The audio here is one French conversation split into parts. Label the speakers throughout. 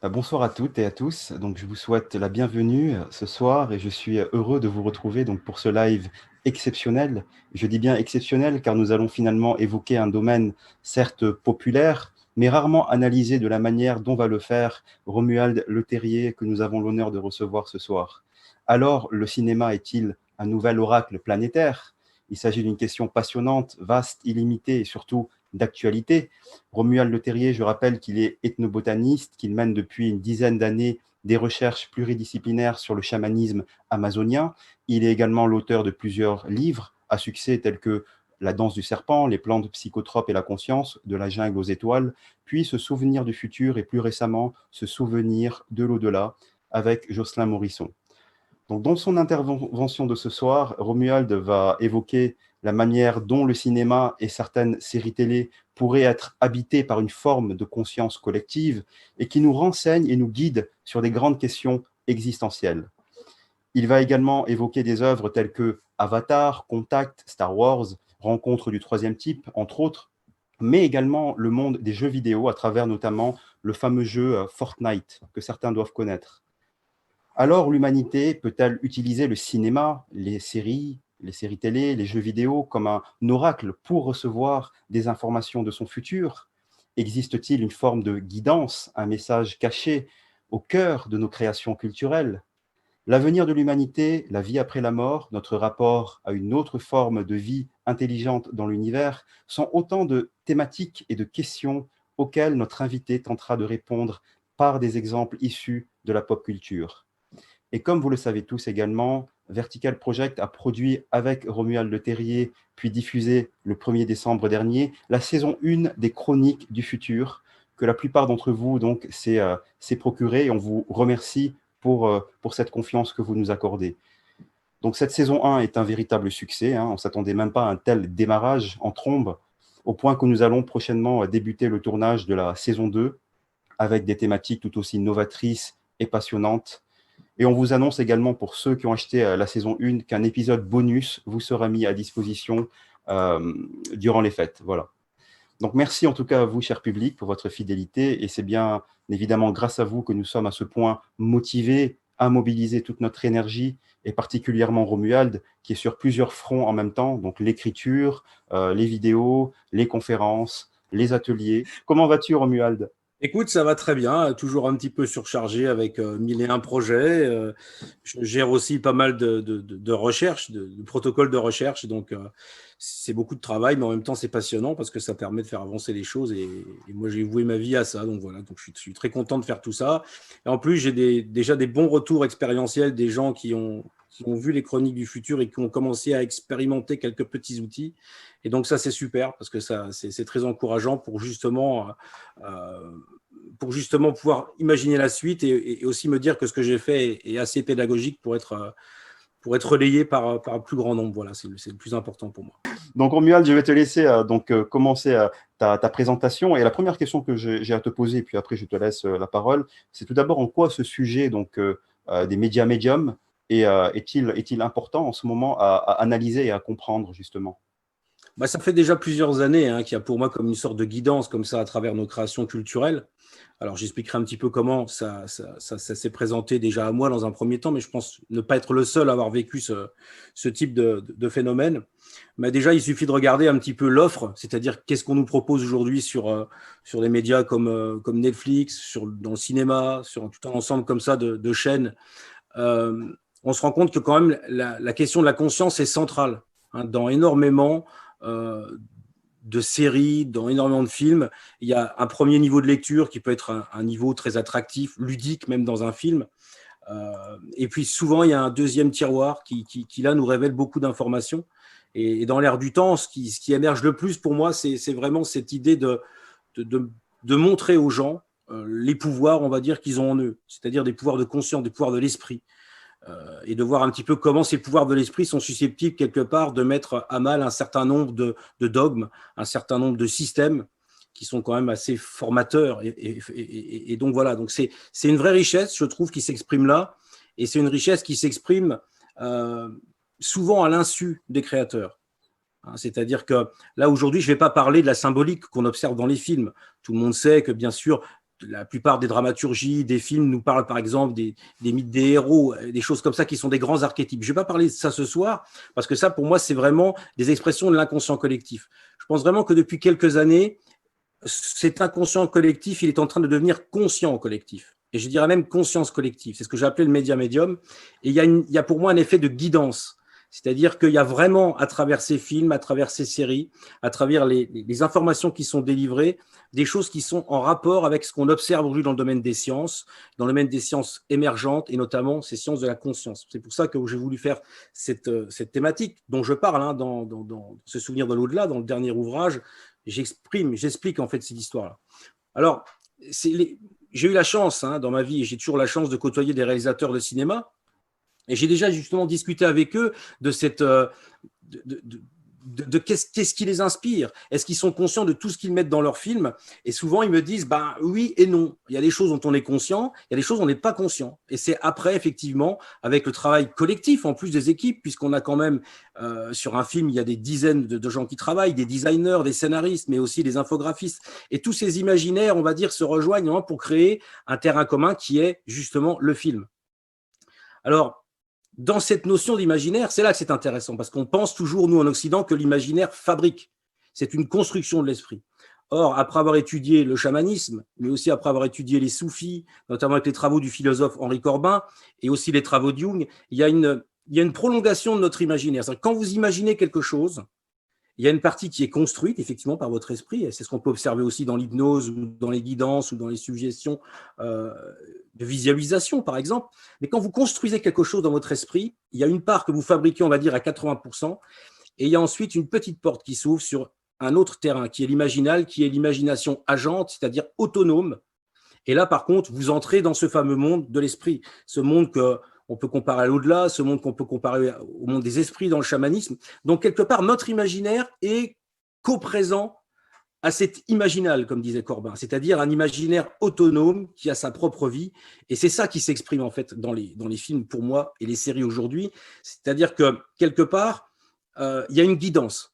Speaker 1: Bonsoir à toutes et à tous. Donc, je vous souhaite la bienvenue ce soir et je suis heureux de vous retrouver donc, pour ce live exceptionnel. Je dis bien exceptionnel car nous allons finalement évoquer un domaine certes populaire, mais rarement analysé de la manière dont va le faire Romuald Leterrier que nous avons l'honneur de recevoir ce soir. Alors, le cinéma est-il un nouvel oracle planétaire? Il s'agit d'une question passionnante, vaste, illimitée et surtout d'actualité. Romuald Leterrier, je rappelle qu'il est ethnobotaniste, qu'il mène depuis une dizaine d'années des recherches pluridisciplinaires sur le chamanisme amazonien. Il est également l'auteur de plusieurs livres à succès tels que La danse du serpent, Les plantes psychotropes et la conscience, De la jungle aux étoiles, puis Se souvenir du futur et plus récemment Se souvenir de l'au-delà avec Jocelyn Morisson. Donc, dans son intervention de ce soir, Romuald va évoquer la manière dont le cinéma et certaines séries télé pourraient être habités par une forme de conscience collective et qui nous renseigne et nous guide sur des grandes questions existentielles. Il va également évoquer des œuvres telles que Avatar, Contact, Star Wars, Rencontre du troisième type, entre autres, mais également le monde des jeux vidéo à travers notamment le fameux jeu Fortnite que certains doivent connaître. Alors l'humanité peut-elle utiliser le cinéma, les séries télé, les jeux vidéo comme un oracle pour recevoir des informations de son futur? Existe-t-il une forme de guidance, un message caché au cœur de nos créations culturelles? L'avenir de l'humanité, la vie après la mort, notre rapport à une autre forme de vie intelligente dans l'univers sont autant de thématiques et de questions auxquelles notre invité tentera de répondre par des exemples issus de la pop culture. Et comme vous le savez tous également, Vertical Project a produit avec Romuald Leterrier, puis diffusé le 1er décembre dernier, la saison 1 des Chroniques du futur, que la plupart d'entre vous donc s'est procuré, et on vous remercie pour cette confiance que vous nous accordez. Donc cette saison 1 est un véritable succès, hein, on ne s'attendait même pas à un tel démarrage en trombe, au point que nous allons prochainement débuter le tournage de la saison 2, avec des thématiques tout aussi novatrices et passionnantes. Et on vous annonce également pour ceux qui ont acheté la saison 1 qu'un épisode bonus vous sera mis à disposition durant les fêtes. Voilà. Donc merci en tout cas à vous, cher public, pour votre fidélité. Et c'est bien évidemment grâce à vous que nous sommes à ce point motivés à mobiliser toute notre énergie, et particulièrement Romuald, qui est sur plusieurs fronts en même temps, donc l'écriture, les vidéos, les conférences, les ateliers. Comment vas-tu, Romuald?
Speaker 2: Écoute, ça va très bien, toujours un petit peu surchargé avec 1001 projets. Je gère aussi pas mal de recherches, de protocoles de recherche. Donc, c'est beaucoup de travail, mais en même temps, c'est passionnant parce que ça permet de faire avancer les choses. Et moi, j'ai voué ma vie à ça. Donc, voilà, donc je suis très content de faire tout ça. Et en plus, j'ai déjà des bons retours expérientiels des gens qui ont vu les chroniques du futur et qui ont commencé à expérimenter quelques petits outils. Et donc, ça, c'est super parce que c'est très encourageant euh, pour justement pouvoir imaginer la suite et aussi me dire que ce que j'ai fait est assez pédagogique pour être relayé par un plus grand nombre. Voilà, c'est le plus important pour moi.
Speaker 1: Donc, Romuald, je vais te laisser commencer ta présentation. Et la première question que j'ai à te poser, puis après je te laisse la parole, c'est tout d'abord en quoi ce sujet des médias médiums est-il important en ce moment à analyser et à comprendre justement?
Speaker 2: Bah, ça fait déjà plusieurs années qu'il y a pour moi comme une sorte de guidance comme ça à travers nos créations culturelles. Alors, j'expliquerai un petit peu comment ça s'est présenté déjà à moi dans un premier temps, mais je pense ne pas être le seul à avoir vécu ce type de phénomène. Mais déjà, il suffit de regarder un petit peu l'offre, c'est-à-dire qu'est-ce qu'on nous propose aujourd'hui sur des médias comme Netflix, dans le cinéma, sur tout un ensemble comme ça de chaînes. On se rend compte que quand même la question de la conscience est centrale dans énormément euh, de séries, dans énormément de films. Il y a un premier niveau de lecture qui peut être un niveau très attractif, ludique même dans un film. Et puis souvent, il y a un deuxième tiroir qui là, nous révèle beaucoup d'informations. Et dans l'air du temps, ce qui émerge le plus pour moi, c'est vraiment cette idée de, de, de montrer aux gens les pouvoirs, on va dire, qu'ils ont en eux, c'est-à-dire des pouvoirs de conscience, des pouvoirs de l'esprit, et de voir un petit peu comment ces pouvoirs de l'esprit sont susceptibles quelque part de mettre à mal un certain nombre de dogmes, un certain nombre de systèmes qui sont quand même assez formateurs. Et donc voilà, donc c'est une vraie richesse, je trouve, qui s'exprime là, et c'est une richesse qui s'exprime euh, souvent à l'insu des créateurs. C'est-à-dire que là, aujourd'hui, je ne vais pas parler de la symbolique qu'on observe dans les films. Tout le monde sait que, bien sûr, la plupart des dramaturgies, des films nous parlent par exemple des mythes des héros, des choses comme ça qui sont des grands archétypes. Je ne vais pas parler de ça ce soir, parce que ça, pour moi, c'est vraiment des expressions de l'inconscient collectif. Je pense vraiment que depuis quelques années, cet inconscient collectif, il est en train de devenir conscient collectif. Et je dirais même conscience collective. C'est ce que j'ai appelé le média médium. Et il y a pour moi un effet de guidance. C'est-à-dire qu'il y a vraiment, à travers ces films, à travers ces séries, à travers les informations qui sont délivrées, des choses qui sont en rapport avec ce qu'on observe aujourd'hui dans le domaine des sciences, dans le domaine des sciences émergentes et notamment ces sciences de la conscience. C'est pour ça que j'ai voulu faire cette thématique dont je parle hein, dans ce souvenir de l'au-delà, dans le dernier ouvrage. J'explique en fait cette histoire-là. Alors, j'ai eu la chance hein, dans ma vie, et j'ai toujours la chance de côtoyer des réalisateurs de cinéma. Et j'ai déjà justement discuté avec eux de cette, qu'est-ce qui les inspire. Est-ce qu'ils sont conscients de tout ce qu'ils mettent dans leurs films? Et souvent, ils me disent ben, oui et non. Il y a des choses dont on est conscient, il y a des choses dont on n'est pas conscient. Et c'est après, effectivement, avec le travail collectif, en plus des équipes, puisqu'on a quand même, sur un film, il y a des dizaines de gens qui travaillent, des designers, des scénaristes, mais aussi des infographistes. Et tous ces imaginaires, on va dire, se rejoignent hein, pour créer un terrain commun qui est justement le film. Alors, dans cette notion d'imaginaire, c'est là que c'est intéressant, parce qu'on pense toujours, nous, en Occident, que l'imaginaire fabrique. C'est une construction de l'esprit. Or, après avoir étudié le chamanisme, mais aussi après avoir étudié les soufis, notamment avec les travaux du philosophe Henri Corbin, et aussi les travaux de Jung, il y a une prolongation de notre imaginaire. C'est-à-dire, quand vous imaginez quelque chose, il y a une partie qui est construite, effectivement, par votre esprit, et c'est ce qu'on peut observer aussi dans l'hypnose, ou dans les guidances, ou dans les suggestions de visualisation, par exemple. Mais quand vous construisez quelque chose dans votre esprit, il y a une part que vous fabriquez, on va dire, à 80%, et il y a ensuite une petite porte qui s'ouvre sur un autre terrain, qui est l'imaginal, qui est l'imagination agente, c'est-à-dire autonome. Et là, par contre, vous entrez dans ce fameux monde de l'esprit, ce monde qu'on peut comparer à l'au-delà, ce monde qu'on peut comparer au monde des esprits dans le chamanisme. Donc, quelque part, notre imaginaire est coprésent à cet imaginal, comme disait Corbin, c'est-à-dire un imaginaire autonome qui a sa propre vie. Et c'est ça qui s'exprime en fait dans les films pour moi et les séries aujourd'hui. C'est-à-dire que quelque part, il y a une guidance.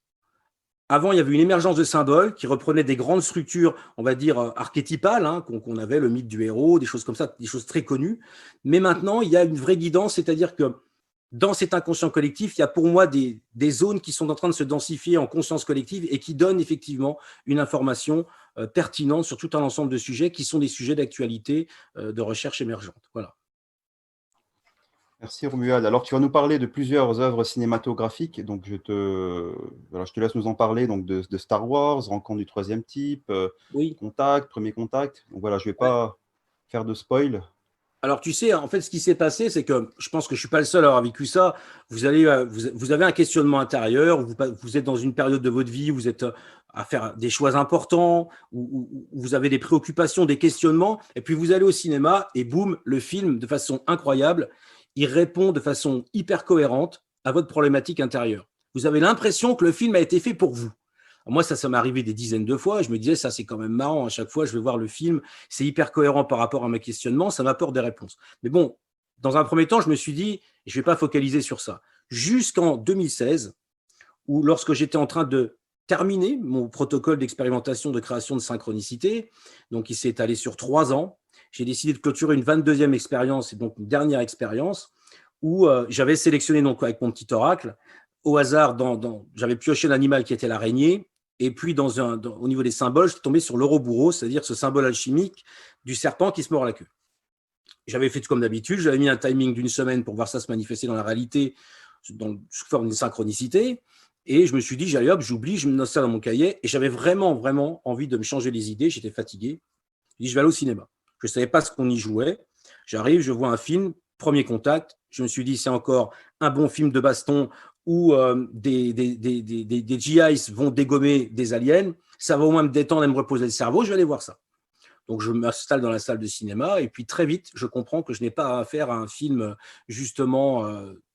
Speaker 2: Avant, il y avait une émergence de symboles qui reprenaient des grandes structures, on va dire, archétypales, hein, qu'on avait, le mythe du héros, des choses comme ça, des choses très connues. Mais maintenant, il y a une vraie guidance, c'est-à-dire que dans cet inconscient collectif, il y a pour moi des zones qui sont en train de se densifier en conscience collective et qui donnent effectivement une information pertinente sur tout un ensemble de sujets qui sont des sujets d'actualité, de recherche émergente. Voilà.
Speaker 1: Merci Romuald. Alors tu vas nous parler de plusieurs œuvres cinématographiques, donc voilà, je te laisse nous en parler donc de Star Wars, Rencontre du troisième type,
Speaker 2: Oui.
Speaker 1: Contact, Premier Contact. Donc voilà, je ne vais
Speaker 2: Ouais.
Speaker 1: pas faire de spoil.
Speaker 2: Alors, tu sais, en fait, ce qui s'est passé, c'est que je pense que je ne suis pas le seul à avoir vécu ça. Vous avez un questionnement intérieur, vous êtes dans une période de votre vie, vous êtes à faire des choix importants, où vous avez des préoccupations, des questionnements, et puis vous allez au cinéma, et boum, le film, de façon incroyable, il répond de façon hyper cohérente à votre problématique intérieure. Vous avez l'impression que le film a été fait pour vous. Moi, ça m'est arrivé des dizaines de fois. Je me disais, ça, c'est quand même marrant. À chaque fois, je vais voir le film. C'est hyper cohérent par rapport à mes questionnements. Ça m'apporte des réponses. Mais bon, dans un premier temps, je me suis dit, je ne vais pas focaliser sur ça. Jusqu'en 2016, où lorsque j'étais en train de terminer mon protocole d'expérimentation de création de synchronicité, donc il s'est étalé sur 3 ans, j'ai décidé de clôturer une 22e expérience, et donc une dernière expérience, où j'avais sélectionné donc avec mon petit oracle, au hasard, j'avais pioché l'animal qui était l'araignée, et puis au niveau des symboles, je suis tombé sur l'Ouroboros, c'est-à-dire ce symbole alchimique du serpent qui se mord la queue. J'avais fait comme d'habitude, j'avais mis un timing d'1 semaine pour voir ça se manifester dans la réalité sous forme d'une synchronicité, et je me suis dit, j'allais hop, j'oublie, je me note ça dans mon cahier, et j'avais vraiment, vraiment envie de me changer les idées, j'étais fatigué. Je dis, je vais aller au cinéma. Je ne savais pas ce qu'on y jouait. J'arrive, je vois un film, Premier Contact. Je me suis dit, c'est encore un bon film de baston où des GIs vont dégommer des aliens. Ça va au moins me détendre et me reposer le cerveau. Je vais aller voir ça. Donc, je m'installe dans la salle de cinéma et puis très vite, je comprends que je n'ai pas affaire à un film justement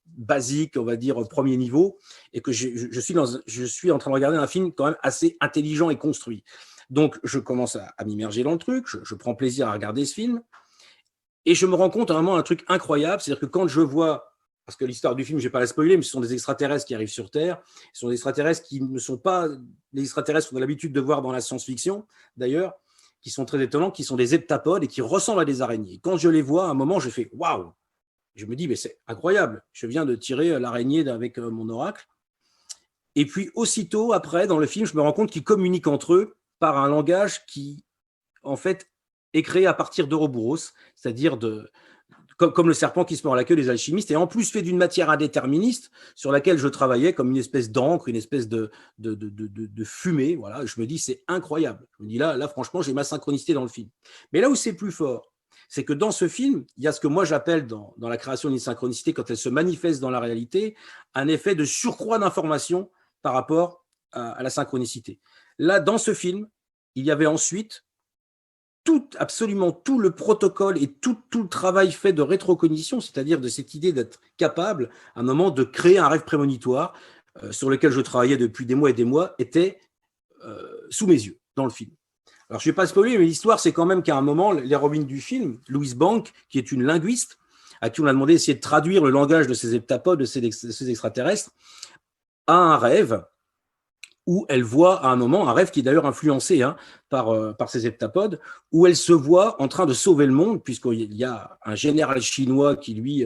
Speaker 2: basique, on va dire premier niveau, et que je suis en train de regarder un film quand même assez intelligent et construit. Donc, je commence à m'immerger dans le truc, je prends plaisir à regarder ce film, et je me rends compte vraiment un truc incroyable, c'est-à-dire que quand je vois, parce que l'histoire du film, je ne vais pas la spoiler, mais ce sont des extraterrestres qui arrivent sur Terre, ce sont des extraterrestres qui ne sont pas les extraterrestres qu'on a l'habitude de voir dans la science-fiction, d'ailleurs, qui sont très étonnants, qui sont des heptapodes et qui ressemblent à des araignées. Quand je les vois, à un moment, je fais « waouh !» Je me dis « mais c'est incroyable, je viens de tirer l'araignée avec mon oracle ». Et puis, aussitôt après, dans le film, je me rends compte qu'ils communiquent entre eux par un langage qui, en fait, est créé à partir d'Ouroboros, c'est-à-dire comme le serpent qui se mord la queue des alchimistes, et en plus fait d'une matière indéterministe sur laquelle je travaillais comme une espèce d'encre, une espèce de fumée. Voilà, je me dis, c'est incroyable. Je me dis, là franchement, j'ai ma synchronicité dans le film. Mais là où c'est plus fort, c'est que dans ce film, il y a ce que moi j'appelle dans la création d'une synchronicité, quand elle se manifeste dans la réalité, un effet de surcroît d'information par rapport à la synchronicité. Là, dans ce film, il y avait ensuite absolument tout le protocole et tout le travail fait de rétrocognition, c'est-à-dire de cette idée d'être capable, à un moment, de créer un rêve prémonitoire sur lequel je travaillais depuis des mois et des mois, était sous mes yeux, dans le film. Alors, je ne vais pas spoiler, mais l'histoire, c'est quand même qu'à un moment, l'héroïne du film, Louise Bank, qui est une linguiste, à qui on a demandé d'essayer de traduire le langage de ces heptapodes, de ces extraterrestres, a un rêve où elle voit à un moment, un rêve qui est d'ailleurs influencé par ces heptapodes, où elle se voit en train de sauver le monde, puisqu'il y a un général chinois qui, lui,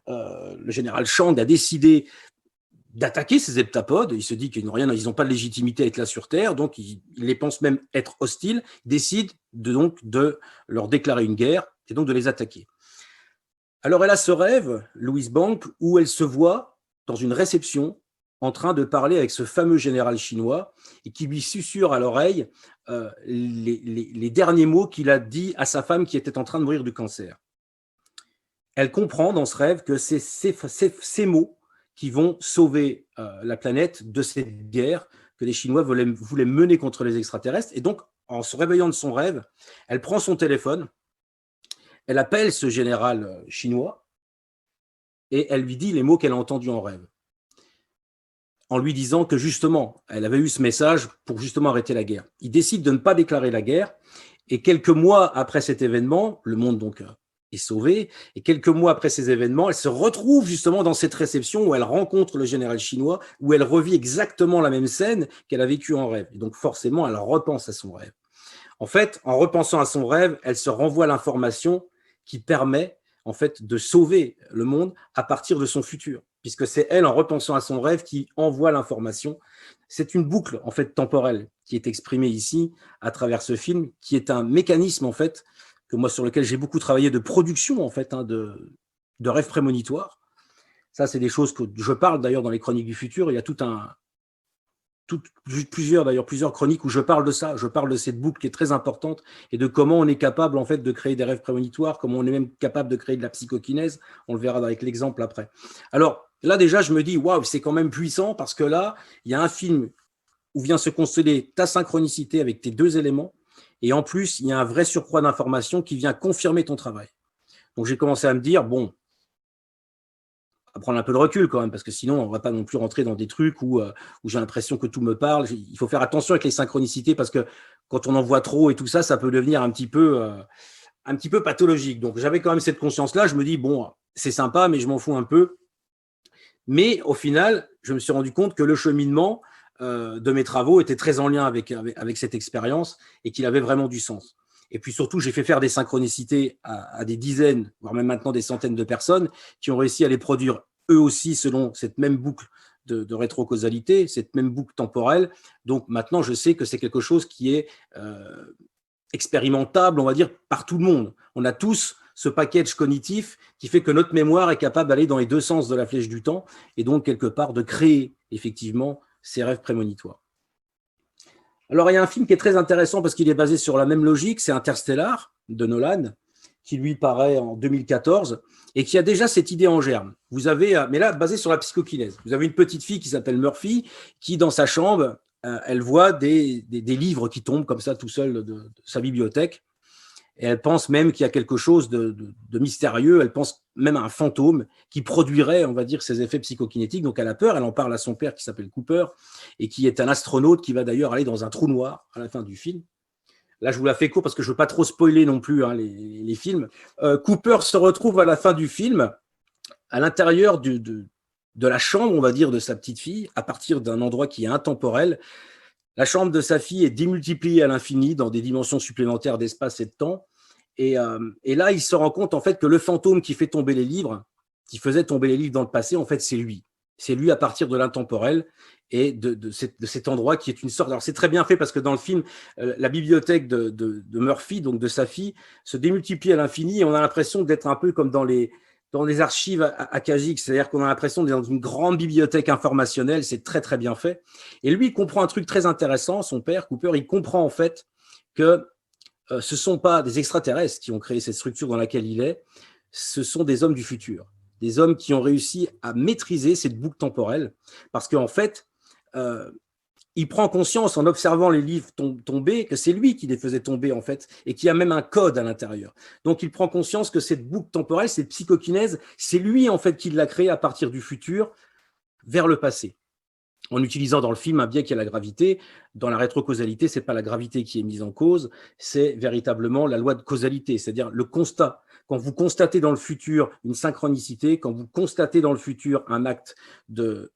Speaker 2: le général Chang, a décidé d'attaquer ces heptapodes. Il se dit qu'ils n'ont pas de légitimité à être là sur Terre, donc il les pense même être hostiles, décide donc de leur déclarer une guerre et donc de les attaquer. Alors elle a ce rêve, Louise Bank, où elle se voit dans une réception en train de parler avec ce fameux général chinois et qui lui susurre à l'oreille les derniers mots qu'il a dit à sa femme qui était en train de mourir du cancer. Elle comprend dans ce rêve que c'est ces mots qui vont sauver la planète de cette guerre que les Chinois voulaient mener contre les extraterrestres. Et donc, en se réveillant de son rêve, elle prend son téléphone, elle appelle ce général chinois et elle lui dit les mots qu'elle a entendus en rêve, en lui disant que justement, elle avait eu ce message pour justement arrêter la guerre. Il décide de ne pas déclarer la guerre, et quelques mois après cet événement, le monde donc est sauvé, et quelques mois après ces événements, elle se retrouve justement dans cette réception où elle rencontre le général chinois, où elle revit exactement la même scène qu'elle a vécue en rêve. Et donc forcément, elle repense à son rêve. En fait, en repensant à son rêve, elle se renvoie l'information qui permet en fait de sauver le monde à partir de son futur, puisque c'est elle, en repensant à son rêve, qui envoie l'information. C'est une boucle en fait temporelle qui est exprimée ici à travers ce film, qui est un mécanisme en fait que moi sur lequel j'ai beaucoup travaillé de production en fait de rêves prémonitoires. Ça, c'est des choses que je parle d'ailleurs dans les Chroniques du futur. Il y a plusieurs chroniques où je parle de ça, je parle de cette boucle qui est très importante et de comment on est capable en fait de créer des rêves prémonitoires, comment on est même capable de créer de la psychokinèse. On le verra avec l'exemple après. Alors là déjà, je me dis waouh, c'est quand même puissant parce que là, il y a un film où vient se consteller ta synchronicité avec tes deux éléments et en plus, il y a un vrai surcroît d'informations qui vient confirmer ton travail. Donc j'ai commencé à me dire bon, à prendre un peu de recul quand même, parce que sinon, on ne va pas non plus rentrer dans des trucs où j'ai l'impression que tout me parle. Il faut faire attention avec les synchronicités, parce que quand on en voit trop et tout ça, ça peut devenir un petit peu pathologique. Donc, j'avais quand même cette conscience-là. Je me dis, bon, c'est sympa, mais je m'en fous un peu. Mais au final, je me suis rendu compte que le cheminement de mes travaux était très en lien avec cette expérience et qu'il avait vraiment du sens. Et puis surtout, j'ai fait faire des synchronicités à des dizaines, voire même maintenant des centaines de personnes qui ont réussi à les produire eux aussi selon cette même boucle de rétrocausalité, cette même boucle temporelle. Donc maintenant, je sais que c'est quelque chose qui est expérimentable, on va dire, par tout le monde. On a tous ce package cognitif qui fait que notre mémoire est capable d'aller dans les deux sens de la flèche du temps et donc quelque part de créer effectivement ces rêves prémonitoires. Alors, il y a un film qui est très intéressant parce qu'il est basé sur la même logique, c'est Interstellar de Nolan, qui lui paraît en 2014 et qui a déjà cette idée en germe. Vous avez, mais là, basé sur la psychokinèse. Vous avez une petite fille qui s'appelle Murphy, qui dans sa chambre, elle voit des livres qui tombent comme ça tout seul de sa bibliothèque. Et elle pense même qu'il y a quelque chose de mystérieux, elle pense même à un fantôme qui produirait, on va dire, ces effets psychokinétiques. Donc elle a peur, elle en parle à son père qui s'appelle Cooper et qui est un astronaute qui va d'ailleurs aller dans un trou noir à la fin du film. Là, je vous la fais court parce que je ne veux pas trop spoiler non plus les films. Cooper se retrouve à la fin du film à l'intérieur de la chambre, on va dire, de sa petite fille, à partir d'un endroit qui est intemporel. La chambre de sa fille est démultipliée à l'infini dans des dimensions supplémentaires d'espace et de temps. Et là, il se rend compte en fait que le fantôme qui fait tomber les livres, qui faisait tomber les livres dans le passé, en fait, c'est lui. C'est lui à partir de l'intemporel et de cet endroit qui est une sorte… Alors, c'est très bien fait parce que dans le film, la bibliothèque de Murphy, donc de sa fille, se démultiplie à l'infini et on a l'impression d'être un peu comme dans les archives akashiques, c'est-à-dire qu'on a l'impression d'être dans une grande bibliothèque informationnelle, c'est très, très bien fait. Et lui, il comprend un truc très intéressant, son père, Cooper, il comprend en fait que ce ne sont pas des extraterrestres qui ont créé cette structure dans laquelle il est, ce sont des hommes du futur, des hommes qui ont réussi à maîtriser cette boucle temporelle, parce qu'en fait, il prend conscience en observant les livres tomber que c'est lui qui les faisait tomber en fait, et qui a même un code à l'intérieur. Donc il prend conscience que cette boucle temporelle, cette psychokinèse, c'est lui en fait qui l'a créée à partir du futur vers le passé, en utilisant dans le film un biais qui est la gravité. Dans la rétrocausalité, ce n'est pas la gravité qui est mise en cause, c'est véritablement la loi de causalité, c'est-à-dire le constat. Quand vous constatez dans le futur une synchronicité, quand vous constatez dans le futur un acte de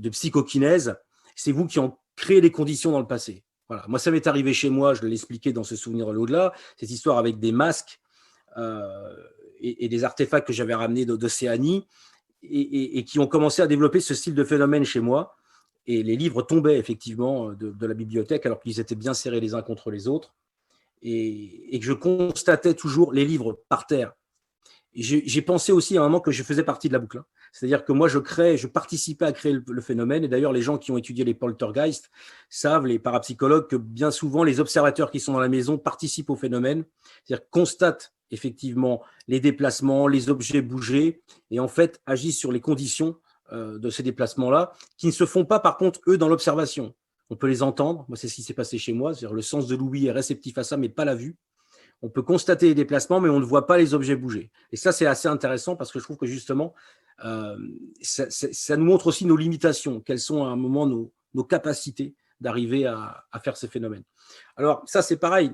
Speaker 2: psychokinèse, c'est vous qui en créez les conditions dans le passé. Voilà. Moi, ça m'est arrivé chez moi, je l'ai expliqué dans ce souvenir de l'au-delà, cette histoire avec des masques et des artefacts que j'avais ramenés d'Océanie, et qui ont commencé à développer ce style de phénomène chez moi. Et les livres tombaient effectivement de la bibliothèque alors qu'ils étaient bien serrés les uns contre les autres. Et que je constatais toujours les livres par terre. J'ai pensé aussi à un moment que je faisais partie de la boucle. C'est-à-dire que moi, je participais à créer le phénomène. Et d'ailleurs, les gens qui ont étudié les poltergeists savent, les parapsychologues, que bien souvent, les observateurs qui sont dans la maison participent au phénomène, c'est-à-dire constatent effectivement les déplacements, les objets bougés, et en fait agissent sur les conditions de ces déplacements-là, qui ne se font pas par contre, eux, dans l'observation. On peut les entendre, moi c'est ce qui s'est passé chez moi, c'est-à-dire le sens de l'ouïe est réceptif à ça, mais pas la vue. On peut constater les déplacements, mais on ne voit pas les objets bouger. Et ça, c'est assez intéressant parce que je trouve que justement, ça nous montre aussi nos limitations, quelles sont à un moment nos capacités d'arriver à faire ces phénomènes. Alors ça, c'est pareil.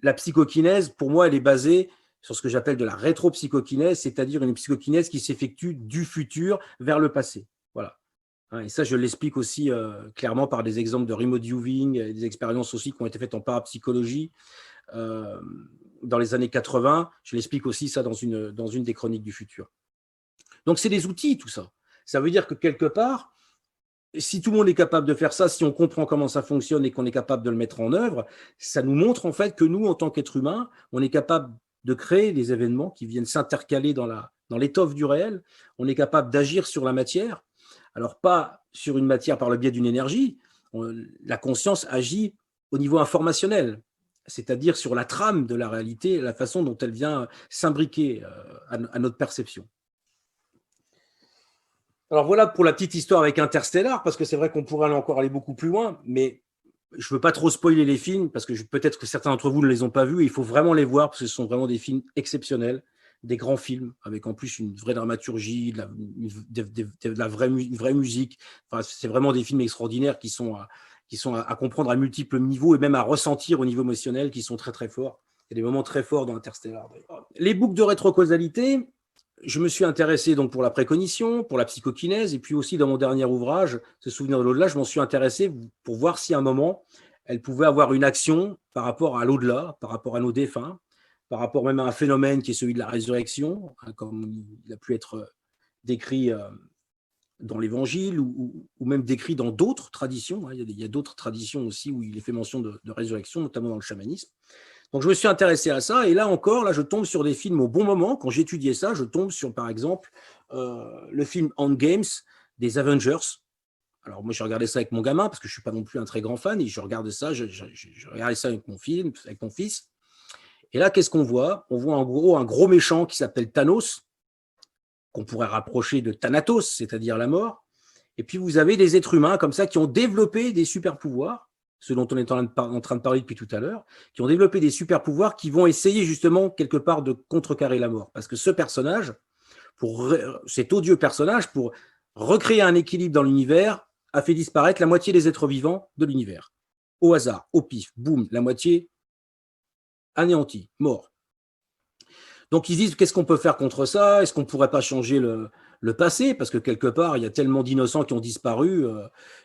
Speaker 2: La psychokinèse, pour moi, elle est basée sur ce que j'appelle de la rétropsychokinèse, c'est-à-dire une psychokinèse qui s'effectue du futur vers le passé. Voilà. Et ça, je l'explique aussi clairement par des exemples de remote viewing, des expériences aussi qui ont été faites en parapsychologie dans les années 80. Je l'explique aussi ça dans une des chroniques du futur. Donc, c'est des outils, tout ça. Ça veut dire que quelque part, si tout le monde est capable de faire ça, si on comprend comment ça fonctionne et qu'on est capable de le mettre en œuvre, ça nous montre en fait que nous, en tant qu'êtres humains, on est capable de créer des événements qui viennent s'intercaler dans l'étoffe du réel. On est capable d'agir sur la matière. Alors, pas sur une matière par le biais d'une énergie. La conscience agit au niveau informationnel, c'est-à-dire sur la trame de la réalité, la façon dont elle vient s'imbriquer à notre perception. Alors voilà pour la petite histoire avec Interstellar, parce que c'est vrai qu'on pourrait encore aller beaucoup plus loin, mais je ne veux pas trop spoiler les films, parce que peut-être que certains d'entre vous ne les ont pas vus, et il faut vraiment les voir, parce que ce sont vraiment des films exceptionnels, des grands films, avec en plus une vraie dramaturgie, une vraie musique. Enfin, c'est vraiment des films extraordinaires qui sont à comprendre à multiples niveaux, et même à ressentir au niveau émotionnel, qui sont très très forts. Il y a des moments très forts dans Interstellar. Les boucles de rétrocausalité, je me suis intéressé donc pour la précognition, pour la psychokinèse, et puis aussi dans mon dernier ouvrage, Ce souvenir de l'au-delà, je m'en suis intéressé pour voir si à un moment, elle pouvait avoir une action par rapport à l'au-delà, par rapport à nos défunts, par rapport même à un phénomène qui est celui de la résurrection, comme il a pu être décrit dans l'Évangile ou même décrit dans d'autres traditions. Il y a d'autres traditions aussi où il est fait mention de résurrection, notamment dans le chamanisme. Donc, je me suis intéressé à ça, et là encore, là, je tombe sur des films au bon moment. Quand j'étudiais ça, je tombe sur, par exemple, le film Endgame des Avengers. Alors, moi, je regardais ça avec mon gamin, parce que je ne suis pas non plus un très grand fan, et je regardais ça, je regardais ça avec mon fils. Et là, qu'est-ce qu'on voit? On voit en gros un gros méchant qui s'appelle Thanos, qu'on pourrait rapprocher de Thanatos, c'est-à-dire la mort. Et puis, vous avez des êtres humains comme ça qui ont développé des super-pouvoirs, ce dont on est en train de parler depuis tout à l'heure, qui ont développé des super-pouvoirs qui vont essayer justement quelque part de contrecarrer la mort. Parce que ce personnage, cet odieux personnage, pour recréer un équilibre dans l'univers, a fait disparaître la moitié des êtres vivants de l'univers. Au hasard, au pif, boum, la moitié anéantie, mort. Donc, ils se disent, qu'est-ce qu'on peut faire contre ça? Est-ce qu'on ne pourrait pas changer le passé? Parce que quelque part, il y a tellement d'innocents qui ont disparu.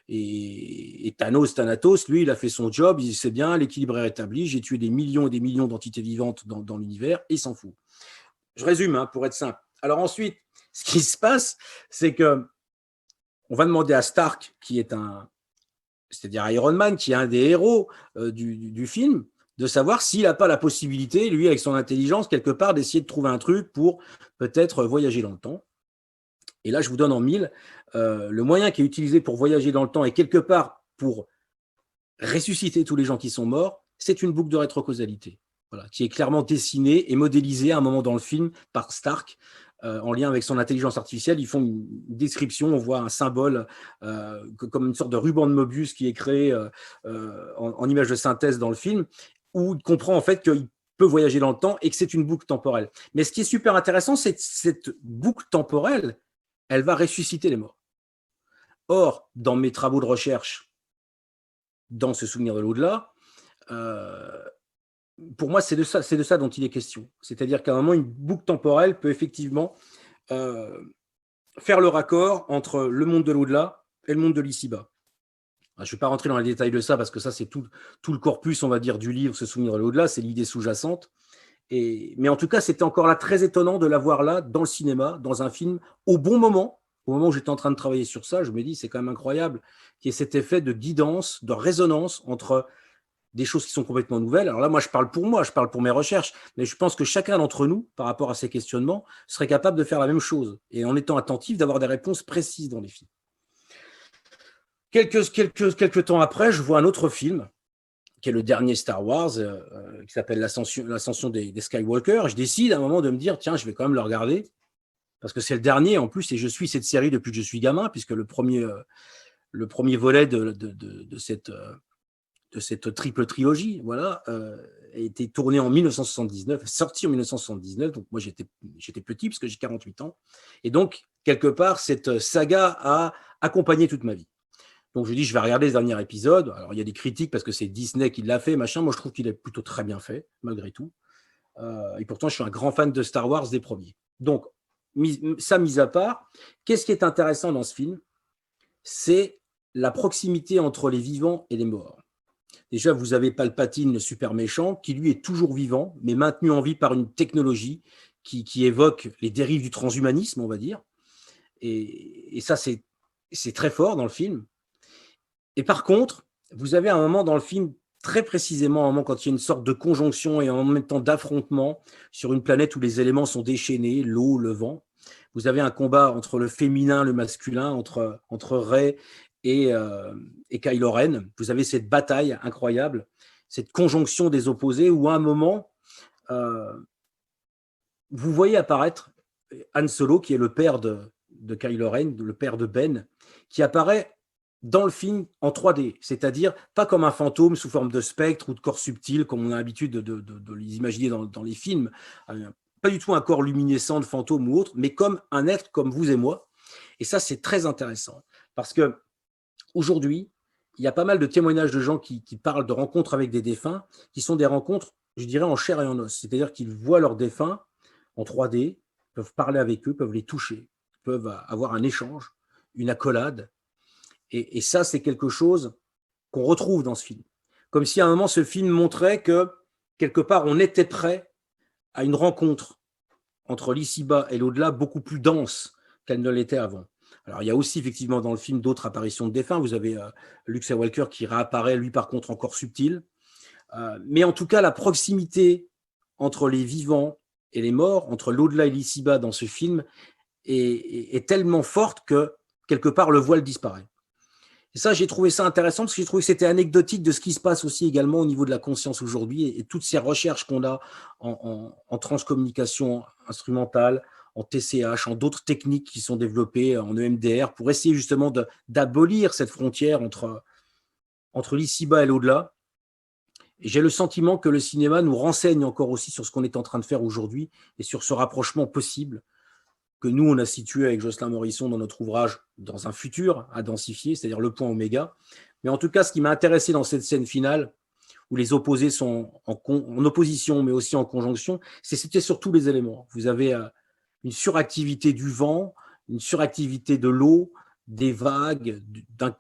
Speaker 2: Et Thanatos, lui, il a fait son job, il sait bien, l'équilibre est rétabli, j'ai tué des millions et des millions d'entités vivantes dans l'univers, et il s'en fout. Je résume, hein, pour être simple. Alors ensuite, ce qui se passe, c'est que on va demander à Stark, c'est-à-dire Iron Man, qui est un des héros du film, de savoir s'il n'a pas la possibilité, lui, avec son intelligence, quelque part, d'essayer de trouver un truc pour peut-être voyager dans le temps. Et là, je vous donne en mille, le moyen qui est utilisé pour voyager dans le temps et quelque part pour ressusciter tous les gens qui sont morts, c'est une boucle de rétrocausalité, voilà, qui est clairement dessinée et modélisée à un moment dans le film par Stark, en lien avec son intelligence artificielle. Ils font une description, on voit un symbole comme une sorte de ruban de Mobius qui est créé en image de synthèse dans le film, où il comprend en fait qu'il peut voyager dans le temps et que c'est une boucle temporelle. Mais ce qui est super intéressant, c'est que cette boucle temporelle, elle va ressusciter les morts. Or, dans mes travaux de recherche, dans ce souvenir de l'au-delà, pour moi, c'est de ça dont il est question. C'est-à-dire qu'à un moment, une boucle temporelle peut effectivement faire le raccord entre le monde de l'au-delà et le monde de l'ici-bas. Je ne vais pas rentrer dans les détails de ça parce que ça, c'est tout le corpus, on va dire, du livre, ce souvenir de l'au-delà, c'est l'idée sous-jacente. Mais en tout cas, c'était encore là très étonnant de l'avoir là, dans le cinéma, dans un film, au bon moment. Au moment où j'étais en train de travailler sur ça, je me dis, c'est quand même incroyable qu'il y ait cet effet de guidance, de résonance entre des choses qui sont complètement nouvelles. Alors là, moi, je parle pour mes recherches, mais je pense que chacun d'entre nous, par rapport à ces questionnements, serait capable de faire la même chose, et en étant attentif, d'avoir des réponses précises dans les films. Quelques temps après, je vois un autre film, qui est le dernier Star Wars, qui s'appelle l'ascension des Skywalker. Je décide à un moment de me dire, tiens, je vais quand même le regarder, parce que c'est le dernier en plus, et je suis cette série depuis que je suis gamin, puisque le premier volet de cette triple trilogie, voilà, a été tourné en 1979, sorti en 1979, donc moi j'étais petit, parce que j'ai 48 ans, et donc, quelque part, cette saga a accompagné toute ma vie. Donc je dis, je vais regarder ce dernier épisode. Alors il y a des critiques parce que c'est Disney qui l'a fait, machin. Moi je trouve qu'il est plutôt très bien fait, malgré tout. Et pourtant je suis un grand fan de Star Wars des premiers. Donc, ça mis à part, qu'est-ce qui est intéressant dans ce film? C'est la proximité entre les vivants et les morts. Déjà, vous avez Palpatine, le super méchant, qui lui est toujours vivant, mais maintenu en vie par une technologie qui évoque les dérives du transhumanisme, on va dire. Et ça, c'est très fort dans le film. Et par contre, vous avez un moment dans le film, très précisément, un moment quand il y a une sorte de conjonction et en même temps d'affrontement sur une planète où les éléments sont déchaînés, l'eau, le vent. Vous avez un combat entre le féminin, le masculin, entre Rey et Kylo Ren. Vous avez cette bataille incroyable, cette conjonction des opposés où à un moment, vous voyez apparaître Han Solo, qui est le père de Kylo Ren, le père de Ben, qui apparaît dans le film en 3D, c'est-à-dire pas comme un fantôme sous forme de spectre ou de corps subtil, comme on a l'habitude de les imaginer dans les films, pas du tout un corps luminescent de fantôme ou autre, mais comme un être comme vous et moi. Et ça, c'est très intéressant, parce que aujourd'hui, il y a pas mal de témoignages de gens qui parlent de rencontres avec des défunts, qui sont des rencontres, je dirais, en chair et en os, c'est-à-dire qu'ils voient leurs défunts en 3D, peuvent parler avec eux, peuvent les toucher, peuvent avoir un échange, une accolade. Et ça, c'est quelque chose qu'on retrouve dans ce film. Comme si à un moment, ce film montrait que, quelque part, on était prêt à une rencontre entre l'ici-bas et l'au-delà beaucoup plus dense qu'elle ne l'était avant. Alors, il y a aussi, effectivement, dans le film, d'autres apparitions de défunts. Vous avez Luke Skywalker qui réapparaît, lui, par contre, encore subtil. Mais en tout cas, la proximité entre les vivants et les morts, entre l'au-delà et l'ici-bas dans ce film, est tellement forte que, quelque part, le voile disparaît. Et ça, j'ai trouvé ça intéressant parce que j'ai trouvé que c'était anecdotique de ce qui se passe aussi également au niveau de la conscience aujourd'hui et toutes ces recherches qu'on a en transcommunication instrumentale, en TCH, en d'autres techniques qui sont développées en EMDR pour essayer justement d'abolir cette frontière entre l'ici-bas et l'au-delà. Et j'ai le sentiment que le cinéma nous renseigne encore aussi sur ce qu'on est en train de faire aujourd'hui et sur ce rapprochement possible que nous, on a situé avec Jocelyn Morisson dans notre ouvrage dans un futur à densifier, c'est-à-dire le point oméga. Mais en tout cas, ce qui m'a intéressé dans cette scène finale, où les opposés sont en opposition, mais aussi en conjonction, c'était sur tous les éléments. Vous avez une suractivité du vent, une suractivité de l'eau, des vagues,